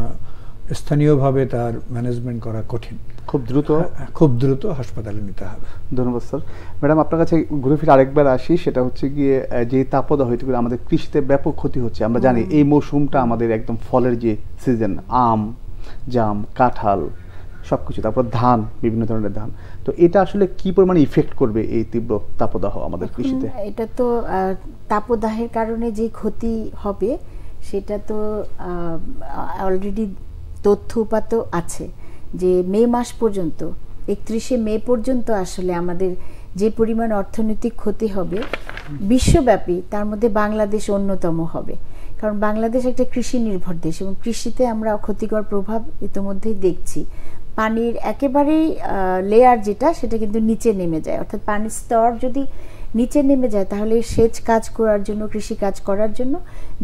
Speaker 2: স্থানীয়ভাবে তার ম্যানেজমেন্ট করা কঠিন, খুব দ্রুত হাসপাতালে নিতে হবে।
Speaker 1: ধন্যবাদ স্যার। ম্যাডাম, আপনার কাছে ঘুরে ফিরে আরেকবার আসি, সেটা হচ্ছে গিয়ে যে তাপদাহ হইতে করে আমাদের কৃষিতে ব্যাপক ক্ষতি হচ্ছে। আমরা জানি এই মৌসুমটা আমাদের একদম ফলের যে সিজন, আম, জাম, কাঁঠাল সবকিছু, তারপর ধান, বিভিন্ন ধরনের ধান, তো এটা আসলে কি পরিমাণে ইফেক্ট করবে এই তীব্র তাপদাহ আমাদের কৃষিতে?
Speaker 3: এটা তো তাপদাহের কারণে যে ক্ষতি হবে সেটা তো অলরেডি তথ্য উপাত্ত আছে, যে মে মাস পর্যন্ত, 31শে মে পর্যন্ত আসলে আমাদের যে পরিমাণ অর্থনৈতিক ক্ষতি হবে বিশ্বব্যাপী, তার মধ্যে বাংলাদেশ অন্যতম হবে। কারণ বাংলাদেশ একটা কৃষি নির্ভর দেশ এবং কৃষিতে আমরা ক্ষতিকর প্রভাব ইতিমধ্যেই দেখছি। পানির একেবারেই লেয়ার যেটা, সেটা কিন্তু নিচে নেমে যায়, অর্থাৎ পানির স্তর যদি নিচে নেমে যায় তাহলে সেচ কাজ করার জন্য, কৃষি কাজ করার জন্য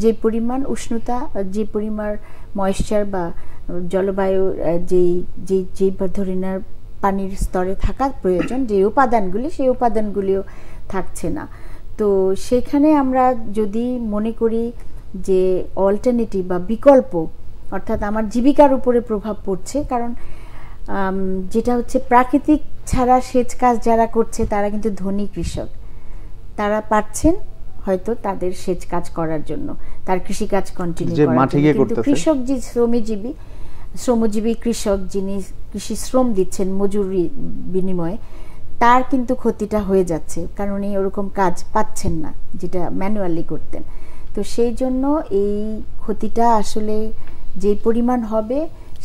Speaker 3: যে পরিমাণ উষ্ণতা, যে পরিমাণ ময়েশ্চার বা জলবায়ু, যেই ধরনের পানির স্তরে থাকার প্রয়োজন, যে উপাদানগুলি, সেই উপাদানগুলিও থাকছে না। তো সেখানে আমরা যদি মনে করি যে অল্টারনেটিভ বা বিকল্প, অর্থাৎ আমার জীবিকার উপরে প্রভাব পড়ছে, কারণ যেটা হচ্ছে প্রাকৃতিক ছাড়া সেচ কাজ যারা করছে তারা কিন্তু ধনী কৃষক, তারা পাচ্ছেন হয়তো তাদের সেচ কাজ করার জন্য, তার কৃষি কাজ কন্টিনিউ করার জন্য। কিন্তু কৃষক যে শ্রমজীবী কৃষক, যিনি কৃষি শ্রম দিচ্ছেন মজুরি বিনিময়ে, তার কিন্তু ক্ষতিটা হয়ে যাচ্ছে, কারণ এই ওরকম কাজ পাচ্ছেন না যেটা ম্যানুয়ালি করতেন। তো সেই জন্য এই ক্ষতিটা আসলে যে পরিমাণ হবে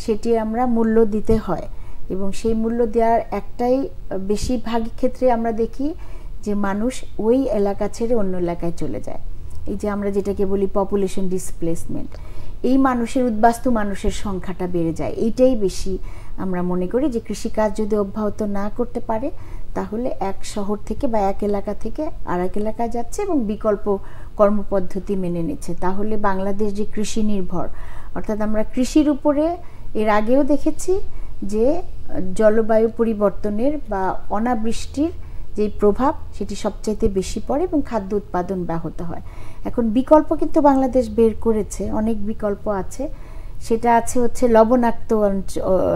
Speaker 3: সেটি আমরা মূল্য দিতে হয়, এবং সেই মূল্য দেওয়ার একটাই, বেশিরভাগ ক্ষেত্রে আমরা দেখি যে মানুষ ওই এলাকা ছেড়ে অন্য এলাকায় চলে যায়। এই যে আমরা যেটাকে বলি পপুলেশন ডিসপ্লেসমেন্ট, এই মানুষের, উদ্বাস্তু মানুষের সংখ্যাটা বেড়ে যায়। এইটাই বেশি আমরা মনে করি যে কৃষিকাজ যদি অব্যাহত না করতে পারে তাহলে এক শহর থেকে বা এক এলাকা থেকে আরেক এলাকায় যাচ্ছে এবং বিকল্প কর্মপদ্ধতি মেনে নিচ্ছে। তাহলে বাংলাদেশ যে কৃষি নির্ভর, অর্থাৎ আমরা কৃষির উপরে এর আগেও দেখেছি যে জলবায়ু পরিবর্তনের বা অনাবৃষ্টির যে প্রভাব সেটি সবচাইতে বেশি পড়ে এবং খাদ্য উৎপাদন ব্যাহত হয়। এখন বিকল্প কিন্তু বাংলাদেশ বের করেছে, অনেক বিকল্প আছে। সেটা আছে হচ্ছে লবণাক্ত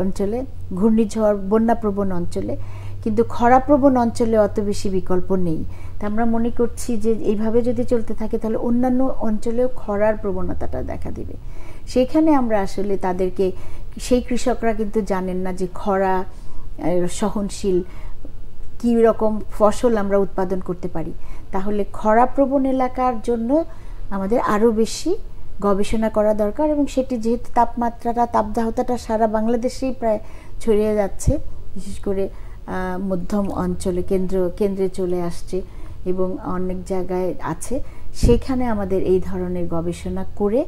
Speaker 3: অঞ্চলে, ঘূর্ণিঝড়, বন্যাপ্রবণ অঞ্চলে, কিন্তু খরাপ্রবণ অঞ্চলে অত বেশি বিকল্প নেই। তা আমরা মনে করছি যে এইভাবে যদি চলতে থাকে তাহলে অন্যান্য অঞ্চলেও খরার প্রবণতাটা দেখা দিবে। সেখানে আমরা আসলে তাদেরকে, সেই কৃষকরা কিন্তু জানেন না যে খরা সহনশীল কী রকম ফসল আমরা উৎপাদন করতে পারি। তাহলে খরাপ্রবণ এলাকার জন্য আমাদের আরও বেশি গবেষণা করা দরকার, এবং সেটি যেহেতু তাপমাত্রাটা, তাপদাহতাটা সারা বাংলাদেশেই প্রায় ছড়িয়ে যাচ্ছে, বিশেষ করে মধ্যম অঞ্চলে, কেন্দ্রে চলে আসছে এবং অনেক জায়গায় আছে, সেখানে আমাদের এই ধরনের গবেষণা করে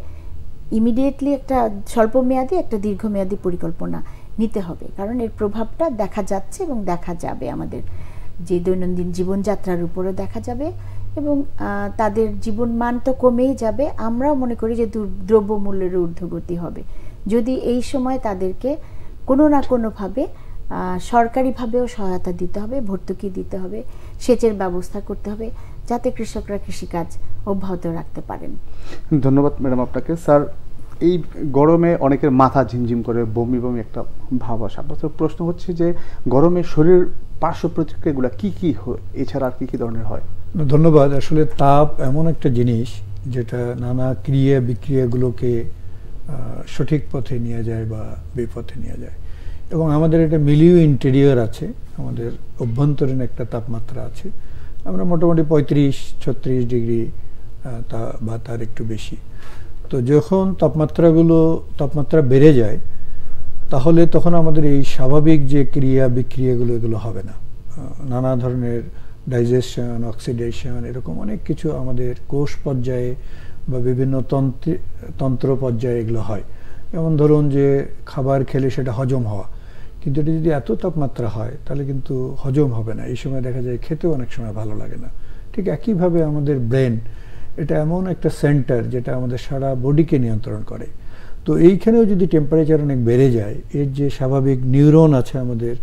Speaker 3: ইমিডিয়েটলি একটা স্বল্পমেয়াদী, একটা দীর্ঘমেয়াদী পরিকল্পনা নিতে হবে। কারণ এর প্রভাবটা দেখা যাচ্ছে এবং দেখা যাবে আমাদের যে দৈনন্দিন জীবনযাত্রার উপরও দেখা যাবে, এবং তাদের জীবন মান তো কমেই যাবে। আমরাও মনে করি যে দ্রব্যমূল্যের ঊর্ধ্বগতি হবে যদি এই সময় তাদেরকে কোনো না কোনোভাবে সরকারিভাবেও সহায়তা দিতে হবে, ভর্তুকি দিতে হবে, সেচের ব্যবস্থা করতে হবে, যাতে কৃষকরা কৃষিকাজ অব্যাহত রাখতে পারেন।
Speaker 1: ধন্যবাদ ম্যাডাম আপনাকে। স্যার, এই গরমে অনেকের মাথা ঝিমঝিম করে, বমি বমি একটা ভাব আসে। আপনার প্রশ্ন হচ্ছে যে গরমে শরীর পার্শ্ব প্রতিক্রিয়াগুলো কি কি হয়, এছাড়া আর কি কি ধরনের হয়?
Speaker 2: ধন্যবাদ। আসলে তাপ এমন একটা জিনিস যেটা নানা ক্রিয়া বিক্রিয়াগুলোকে সঠিক পথে নিয়ে যায় বা বিপথে নিয়ে যায়, এবং আমাদের একটা মিলিউ ইন্টেরিয়র আছে, আমাদের অভ্যন্তরীণ একটা তাপমাত্রা আছে। আমরা মোটামুটি 35-36 ডিগ্রি বা তার একটু বেশি। তো যখন তাপমাত্রা বেড়ে যায় তাহলে তখন আমাদের এই স্বাভাবিক যে ক্রিয়া বিক্রিয়াগুলো, এগুলো হবে না। নানা ধরনের ডাইজেশন, অক্সিডেশন, এরকম অনেক কিছু আমাদের কোষ পর্যায়ে বা বিভিন্ন তন্ত্র পর্যায়ে এগুলো হয়। যেমন ধরুন যে খাবার খেলে সেটা হজম হওয়া, কিন্তু এটা যদি এত তাপমাত্রা হয় তাহলে কিন্তু হজম হবে না, এই সময় দেখা যায় খেতেও অনেক সময় ভালো লাগে না। ঠিক একইভাবে আমাদের ব্রেন, এটা এমন একটা সেন্টার যেটা আমাদের সারা বডিকে নিয়ন্ত্রণ করে। তো এইখানেও যদি টেম্পারেচার অনেক বেড়ে যায়, এর যে স্বাভাবিক নিউরন আছে, আমাদের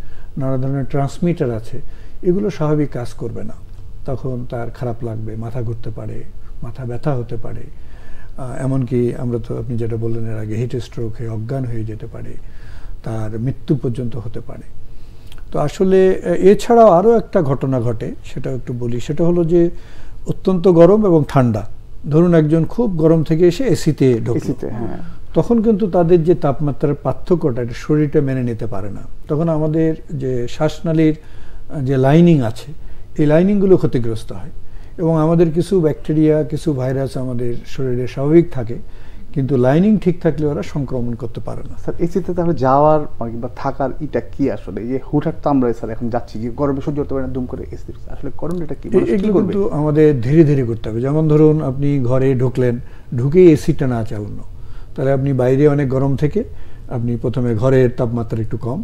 Speaker 2: নানা ধরনের ট্রান্সমিটার আছে, এগুলো স্বাভাবিক কাজ করবে না। তখন তার খারাপ লাগবে, মাথা ঘুরতে পারে, মাথা ব্যথা হতে পারে, এমনকি আমরা তো আপনি যেটা বললেন এর আগে, হিট স্ট্রোক হয়ে অজ্ঞান হয়ে যেতে পারে, তার মৃত্যু পর্যন্ত হতে পারে। তো আসলে এছাড়াও আরও একটা ঘটনা ঘটে, সেটা একটু বলি। সেটা হলো যে অত্যন্ত গরম এবং ঠান্ডা, ধরুন একজন খুব গরম থেকে এসে এসিতে ঢুকলো, তখন কিন্তু তাদের যে তাপমাত্রার পার্থক্যটা, এটা শরীরটা মেনে নিতে পারে না। তখন আমাদের যে শ্বাসনালীর যে লাইনিং আছে, এই লাইনিংগুলো ক্ষতিগ্রস্ত হয়, এবং আমাদের কিছু ব্যাকটেরিয়া, কিছু ভাইরাস আমাদের শরীরে স্বাভাবিক থাকে, কিন্তু লাইনিং ঠিক থাকলে ওরা সংক্রমণ করতে পারে না।
Speaker 1: স্যার এসিতে তাহলে যাওয়ার কিংবা থাকার এটা কি আসলে, এই যে হুটহাট তো আমরা স্যার এখন যাচ্ছি, কি গরমে সহ্য করতে পারে না, দুম করে এসি, আসলে করণ এটা কি?
Speaker 2: এগুলো কিন্তু আমাদের ধীরে ধীরে করতে হবে। যেমন ধরুন আপনি ঘরে ঢুকলেন, ঢুকেই এসিটা না চালানো, তাহলে আপনি বাইরে অনেক গরম থেকে আপনি প্রথমে ঘরের তাপমাত্রা একটু কম,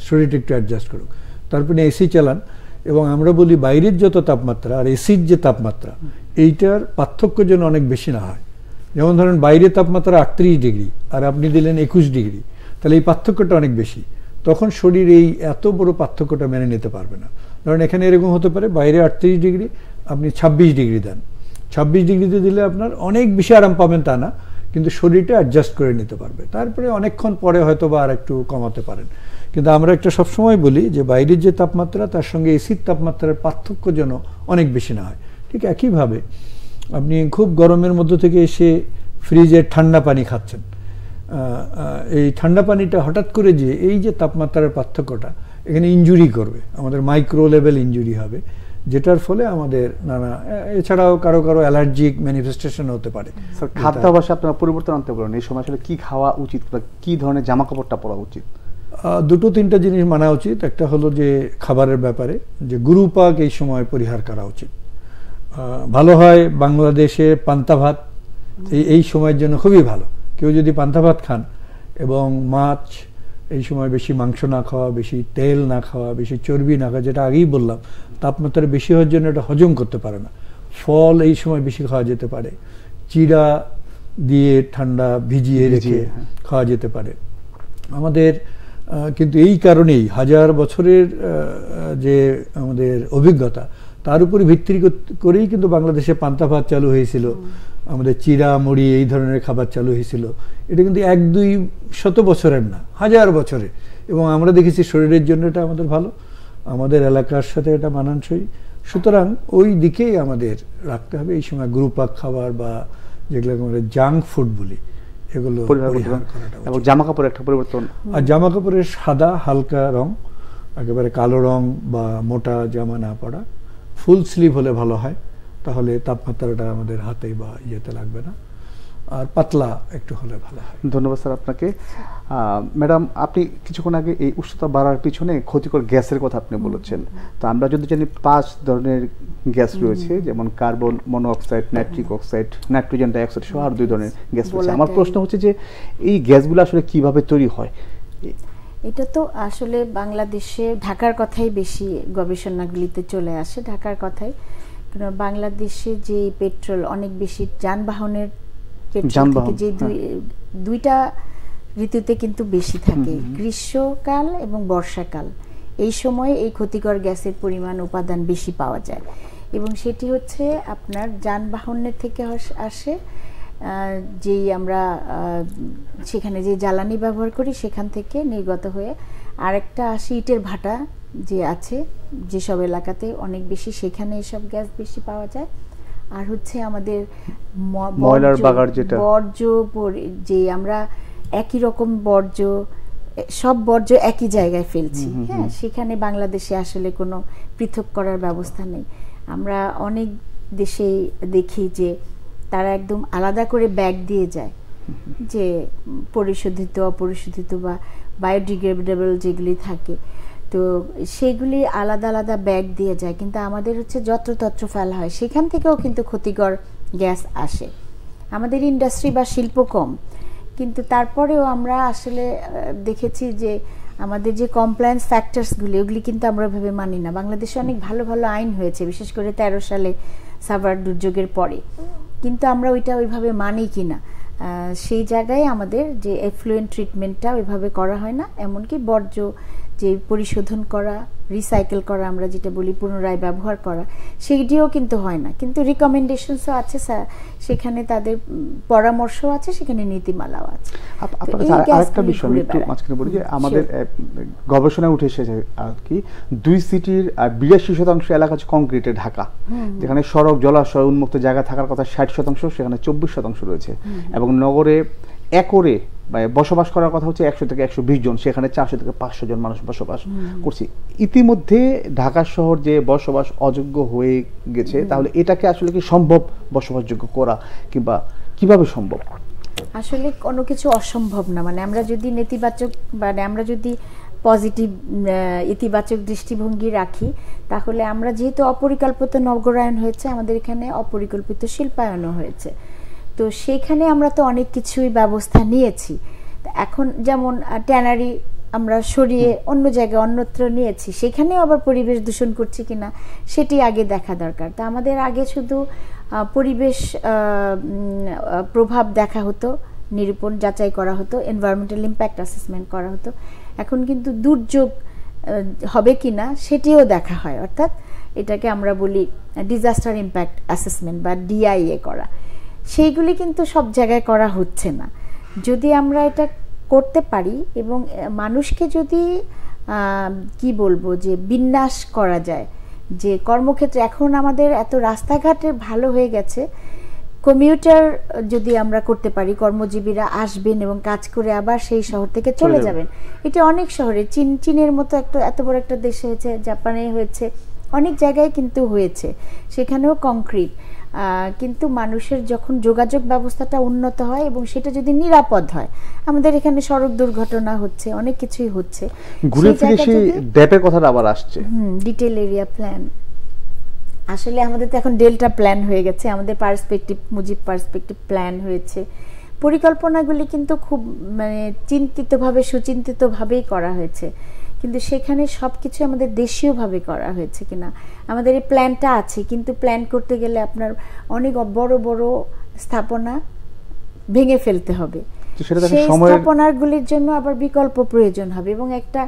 Speaker 2: শরীরটা একটু অ্যাডজাস্ট করুক, তারপরে এসি চালান। এবং আমরা বলি বাইরের যত তাপমাত্রা আর এসির যে তাপমাত্রা, এইটার পার্থক্য যেন অনেক বেশি না হয়। যেমন ধরেন বাইরের তাপমাত্রা 38 ডিগ্রি আর আপনি দিলেন 21 ডিগ্রি, তাহলে এই পার্থক্যটা অনেক বেশি, তখন শরীর এই এত বড় পার্থক্যটা মেনে নিতে পারবে না। ধরেন এখানে এরকম হতে পারে, বাইরে 38 ডিগ্রি, আপনি 26 ডিগ্রি দেন, 26 ডিগ্রিতে দিলে আপনার অনেক বেশি আরাম পাবেন তা না, কিন্তু শরীরটা অ্যাডজাস্ট করে নিতে পারবে। তারপরে অনেকক্ষণ পরে হয়তো বা আর একটু কমাতে পারেন। কিন্তু আমরা একটা সবসময় বলি যে বাইরের যে তাপমাত্রা তার সঙ্গে এসির তাপমাত্রার পার্থক্য যেন অনেক বেশি না হয়। ঠিক একইভাবে আপনি খুব গরমের মধ্য থেকে এসে ফ্রিজের ঠান্ডা পানি খাচ্ছেন, এই ঠান্ডা পানিটা হঠাৎ করে যে এই যে তাপমাত্রার পার্থক্যটা, এখানে ইনজুরি করবে, আমাদের মাইক্রো লেভেল ইনজুরি হবে, যেটার ফলে আমাদের নানা, এছাড়াও কারো কারো অ্যালার্জিক ম্যানিফেস্টেশন হতে পারে।
Speaker 1: খাদ্যাভ্যাসে আপনারা পরিবর্তন আনতে বলেন, এই সময় আসলে কি খাওয়া উচিত বা কি ধরনের জামা কাপড়টা পরা উচিত?
Speaker 2: দুটো তিনটা জিনিস মানা উচিত। একটা হলো যে খাবারের ব্যাপারে, যে গুরুপাক এই সময় পরিহার করা উচিত। ভালো হয় বাংলাদেশে পান্তা ভাত এই সময়ের জন্য খুবই ভালো। কেউ যদি পান্তা ভাত খান এবং মাছ, এই সময় বেশি মাংস না খাওয়া, বেশি তেল না খাওয়া, বেশি চর্বি না খাওয়া, যেটা আগেই বললাম তাপমাত্রা বেশি হওয়ার জন্য এটা হজম করতে পারে না। ফল এই সময় বেশি খাওয়া যেতে পারে, চিড়া দিয়ে ঠান্ডা ভিজিয়ে রেখে খাওয়া যেতে পারে। আমাদের কিন্তু এই কারণেই 1000 বছরের যে আমাদের অভিজ্ঞতা, তার উপরে ভিত্তি করেই কিন্তু বাংলাদেশে পান্তা ভাত চালু হয়েছিল, আমাদের চিড়া মুড়ি এই ধরনের খাবার চালু হয়েছিল। এটা কিন্তু 1-2 বছরের না, 1000 বছরে। এবং আমরা দেখেছি শরীরের জন্য এটা আমাদের ভালো, আমাদের এলাকার সাথে এটা মানানসই। সুতরাং ওই দিকেই আমাদের রাখতে হবে। এই সময় গুরুপাক খাবার বা যেগুলোকে আমরা জাঙ্ক ফুড বলি, এগুলো পরিহার করাটা।
Speaker 1: এবং জামা কাপড়ের একটা পরিবর্তন,
Speaker 2: আর জামা কাপড়ের সাদা হালকা রং, একেবারে কালো রং বা মোটা জামা না পরা, ফুল স্লিভ হলে ভালো হয়, তাহলে তাপমাত্রাটা আমাদের হাতে বা ইয়েতে লাগবে না, আর পাতলা একটু হলে ভালো হয়।
Speaker 1: ধন্যবাদ স্যার আপনাকে। ম্যাডাম, আপনি কিছুক্ষণ আগে এই উষ্ণতা বাড়ার পিছনে ক্ষতিকর গ্যাসের কথা আপনি বলেছেন। তো আমরা যদি জানি 5 ধরনের গ্যাস রয়েছে, যেমন carbon monoxide, nitric oxide, nitrogen dioxide সহ আর 2 ধরনের গ্যাস রয়েছে। আমার প্রশ্ন হচ্ছে যে এই গ্যাসগুলো আসলে কিভাবে তৈরি হয়?
Speaker 3: এটা তো আসলে বাংলাদেশে ঢাকার কথাই বেশি গবেষণাগুলিতে চলে আসে, ঢাকার কথাই। কারণ বাংলাদেশে যে পেট্রোল অনেক বেশি যানবাহনের পেট্রোল থেকে, যে দুইটা ঋতুতে কিন্তু বেশি থাকে, গ্রীষ্মকাল এবং বর্ষাকাল। এই সময়ে এই ক্ষতিকর গ্যাসের পরিমাণ উপাদান বেশি পাওয়া যায়, এবং সেটি হচ্ছে আপনার যানবাহনের থেকে আসে, যেই আমরা সেখানে যে জ্বালানি ব্যবহার করি সেখান থেকে নির্গত হয়ে। আরেকটা আসে ইটের ভাটা যে আছে যেসব এলাকাতে অনেক বেশি, সেখানে এসব গ্যাস বেশি পাওয়া যায়। আর হচ্ছে আমাদের
Speaker 1: ময়লার বাগার, যেটা
Speaker 3: বর্জ্য, যে আমরা একই রকম বর্জ্য, সব বর্জ্য একই জায়গায় ফেলছি, হ্যাঁ, সেখানে বাংলাদেশে আসলে কোনো পৃথক করার ব্যবস্থা নেই। আমরা অনেক দেশেই দেখি যে তারা একদম আলাদা করে ব্যাগ দিয়ে যায়, যে পরিশোধিত, অপরিশোধিত বা বায়োডিগ্রেডেবল যেগুলি থাকে। তো তো সেগুলি আলাদা আলাদা ব্যাগ দিয়ে যায়, কিন্তু আমাদের হচ্ছে যত্রতত্র ফেলা হয়, সেখান থেকেও কিন্তু ক্ষতিকর গ্যাস আসে। আমাদের ইন্ডাস্ট্রি বা শিল্প কম, কিন্তু তারপরেও আমরা আসলে দেখেছি যে আমাদের যে কমপ্লায়েন্স ফ্যাক্টরসগুলি ওগুলি কিন্তু আমরা ভেবে মানি না। বাংলাদেশে অনেক ভালো ভালো আইন হয়েছে, বিশেষ করে 13 সালে সাভার দুর্যোগের পরে, কিন্তু আমরা ওইটা ওইভাবে মানি কিনা সেই জায়গায় আমাদের যে এফ্লুয়েন্ট ট্রিটমেন্টটা ওইভাবে করা হয় না। এমনকি বর্জ্য যে পরিশোধন করা, রিসাইকেল করা, আমরা যেটা বলি পুনরায় ব্যবহার করা, সেইটিও কিন্তু হয় না। কিন্তু রিকমেন্ডেশনসও আছে, সেখানে তাদের পরামর্শ আছে, সেখানে নীতিমালাও আছে।
Speaker 1: আরেকটা বিষয় আমি একটু মাঝখানে বলি যে আমাদের গবেষণায় উঠে এসেছে আর কি 2 সিটির 82% এলাকা হচ্ছে কংক্রিটে ঢাকা, যেখানে সড়ক, জলাশয়, উন্মুক্ত জায়গা থাকার কথা 60%, সেখানে 24% রয়েছে। এবং নগরে একরে বসবাস করার কথা হচ্ছে 100 থেকে 120 জন, সেখানে 400 থেকে 500 জন মানুষ বসবাস করছে। ইতিমধ্যে ঢাকা শহর যে বসবাস অযোগ্য হয়ে গেছে, তাহলে এটাকে আসলে কি সম্ভব বসবাসযোগ্য করা, কিংবা কিভাবে সম্ভব?
Speaker 3: আসলে কোনো কিছু অসম্ভব না। মানে আমরা যদি নেতিবাচক, মানে আমরা যদি পজিটিভ ইতিবাচক দৃষ্টিভঙ্গি রাখি, তাহলে আমরা যেহেতু অপরিকল্পিত নগরায়ন হয়েছে, আমাদের এখানে অপরিকল্পিত শিল্পায়নও হয়েছে, তো সেখানে আমরা তো অনেক কিছুই ব্যবস্থা নিয়েছি। এখন যেমন ট্যানারি আমরা সরিয়ে অন্য জায়গায় অন্যত্র নিয়েছি, সেখানেও আবার পরিবেশ দূষণ করছে কিনা সেটি আগে দেখা দরকার। তা আমাদের আগে শুধু পরিবেশ প্রভাব দেখা হতো, নিরূপণ যাচাই করা হতো, এনভায়রনমেন্টাল ইম্প্যাক্ট অ্যাসেসমেন্ট করা হতো। এখন কিন্তু দুর্যোগ হবে কিনা সেটিও দেখা হয়, অর্থাৎ এটাকে আমরা বলি ডিজাস্টার ইম্প্যাক্ট অ্যাসেসমেন্ট বা ডিআইএ করা। সেইগুলি কিন্তু সব জায়গায় করা হচ্ছে না। যদি আমরা এটা করতে পারি এবং মানুষকে যদি কি বলবো যে বিন্যাস করা যায়, যে কর্মক্ষেত্রে এখন আমাদের এত রাস্তাঘাটের ভালো হয়ে গেছে, কমিউটার যদি আমরা করতে পারি, কর্মজীবীরা আসবেন এবং কাজ করে আবার সেই শহর থেকে চলে যাবেন। এটা অনেক শহরে, চীনের মতো একটা এত বড় একটা দেশে হয়েছে, জাপানে হয়েছে, অনেক জায়গায় কিন্তু হয়েছে, সেখানেও কংক্রিট। কিন্তু মানুষের যখন যোগাযোগ ব্যবস্থাটা উন্নত হয় এবং সেটা যদি নিরাপদ হয়, আমাদের এখানে সড়ক দুর্ঘটনা হচ্ছে, অনেক কিছুই হচ্ছে।
Speaker 1: ঘুরে ফিরে সেই ড্যাপের কথাটা আবার আসছে,
Speaker 3: ডিটেল এরিয়া প্ল্যান। আসলে আমাদের তো এখন ডেল্টা প্ল্যান হয়ে গেছে, আমাদের পার্সপেক্টিভ মুজিব পার্সপেক্টিভ প্ল্যান হয়েছে। পরিকল্পনাগুলি কিন্তু খুব মানে চিন্তিতভাবে, সুচিন্তিতভাবেই করা হয়েছে, কিন্তু সেখানে সবকিছু আমাদের দেশীয়ভাবে করা হয়েছে কিনা। আমাদের এই প্ল্যানটা আছে, কিন্তু প্ল্যান করতে গেলে আপনার অনেক বড় বড় স্থাপনা ভেঙে ফেলতে হবে, সেই স্থাপনাগুলির জন্য আবার বিকল্প প্রয়োজন হবে, এবং একটা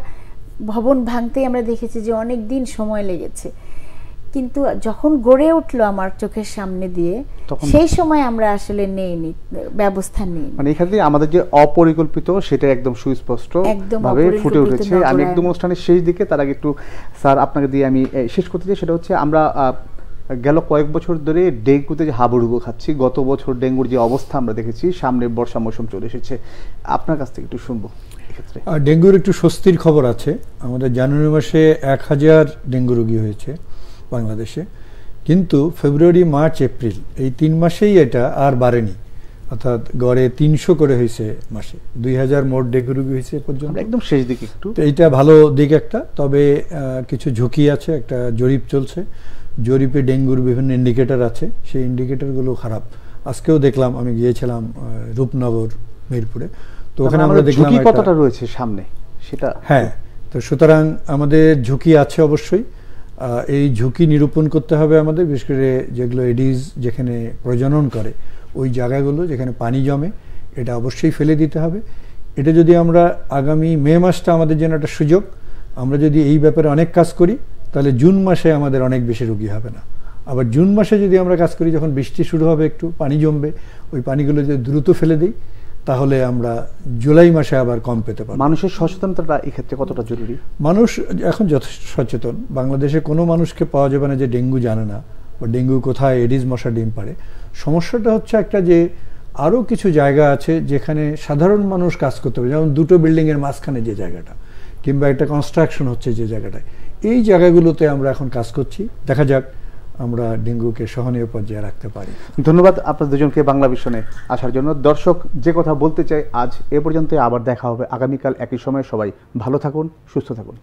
Speaker 3: ভবন ভাঙতেই আমরা দেখেছি যে অনেক দিন সময় লেগেছে। কিন্তু যখন গড়ে উঠলো আমার চোখের সামনে দিয়ে, সেই সময় আমরা আসলে নেইনি, ব্যবস্থা নেই।
Speaker 1: মানে এখানে আমাদের যে অপরিকল্পিত সেটা একদম সুস্পষ্ট ভাবে ফুটে উঠেছে। আমি একদম অনুষ্ঠানের শেষ দিকে, তার আগে একটু স্যার আপনাকে দিয়ে আমি শেষ করতে চাই, সেটা হচ্ছে আমরা গেল কয়েক বছর ধরে ডেঙ্গুতে যে হাবুডুবু খাচ্ছি। গত বছর ডেঙ্গুর যে অবস্থা আমরা দেখেছি, সামনে বর্ষা মৌসুম চলে এসেছে, আপনার কাছ থেকে একটু শুনবো এক্ষেত্রে।
Speaker 2: ডেঙ্গুর একটু স্বস্তির খবর আছে। আমাদের জানুয়ারি মাসে 1000 ডেঙ্গু রোগী হয়েছে বাংলাদেশে, কিন্তু ফেব্রুয়ারি, মার্চ, এপ্রিল এই 3 মাসেই এটা আর বাড়েনি, অর্থাৎ গড়ে 300 করে হয়েছে মাসে। 2000 মোট ডেঙ্গু রোগী হয়েছে পর্যন্ত,
Speaker 1: একদম শেষ দিকে একটু।
Speaker 2: তো এইটা ভালো দিক একটা, তবে কিছু ঝুঁকি আছে। একটা জরিপ চলছে, জরিপে ডেঙ্গুর বিভিন্ন ইন্ডিকেটর আছে, সেই ইন্ডিকেটরগুলো খারাপ। আজকেও দেখলাম, আমি গিয়েছিলাম রূপনগর, মিরপুরে, তো ওখানে আমরা দেখলাম
Speaker 1: কতটা রয়েছে সামনে সেটা।
Speaker 2: হ্যাঁ, তো সুতরাং আমাদের ঝুঁকি আছে অবশ্যই। এই ঝুঁকি নিরূপণ করতে হবে আমাদের, বিশেষ করে যেগুলো এডিস যেখানে প্রজনন করে, ওই জায়গাগুলো যেখানে পানি জমে, এটা অবশ্যই ফেলে দিতে হবে। এটা যদি আমরা আগামী মে মাসটা আমাদের জন্য একটা সুযোগ, আমরা যদি এই ব্যাপারে অনেক কাজ করি, তাহলে জুন মাসে আমাদের অনেক বেশি রোগী হবে না। আবার জুন মাসে যদি আমরা কাজ করি, যখন বৃষ্টি শুরু হবে, একটু পানি জমবে, ওই পানিগুলো যদি দ্রুত ফেলে দিই, তাহলে আমরা জুলাই মাসে আবার কম পেতে পারি।
Speaker 1: মানুষের সচেতনতাটা এক্ষেত্রে কতটা জরুরি?
Speaker 2: মানুষ এখন যথেষ্ট সচেতন। বাংলাদেশে কোনো মানুষকে পাওয়া যাবে না যে ডেঙ্গু জানে না, বা ডেঙ্গু কোথায় এডিস মশা ডিম পারে। সমস্যাটা হচ্ছে একটা, যে আরও কিছু জায়গা আছে যেখানে সাধারণ মানুষ কাজ করতে পারে, যেমন 2টো বিল্ডিংয়ের মাঝখানে যে জায়গাটা, কিংবা একটা কনস্ট্রাকশন হচ্ছে যে জায়গাটায়, এই জায়গাগুলোতে আমরা এখন কাজ করছি। দেখা যাক আমরা ডেঙ্গুকে সহনীয় পর্যায়ে রাখতে পারি।
Speaker 1: ধন্যবাদ আপনাদের দুজনকে বাংলা ভিশনে আসার জন্য। দর্শক, যে কথা বলতে চাই আজ এ পর্যন্ত, আবার দেখা হবে আগামীকাল একই সময়ে। সবাই ভালো থাকুন, সুস্থ থাকুন।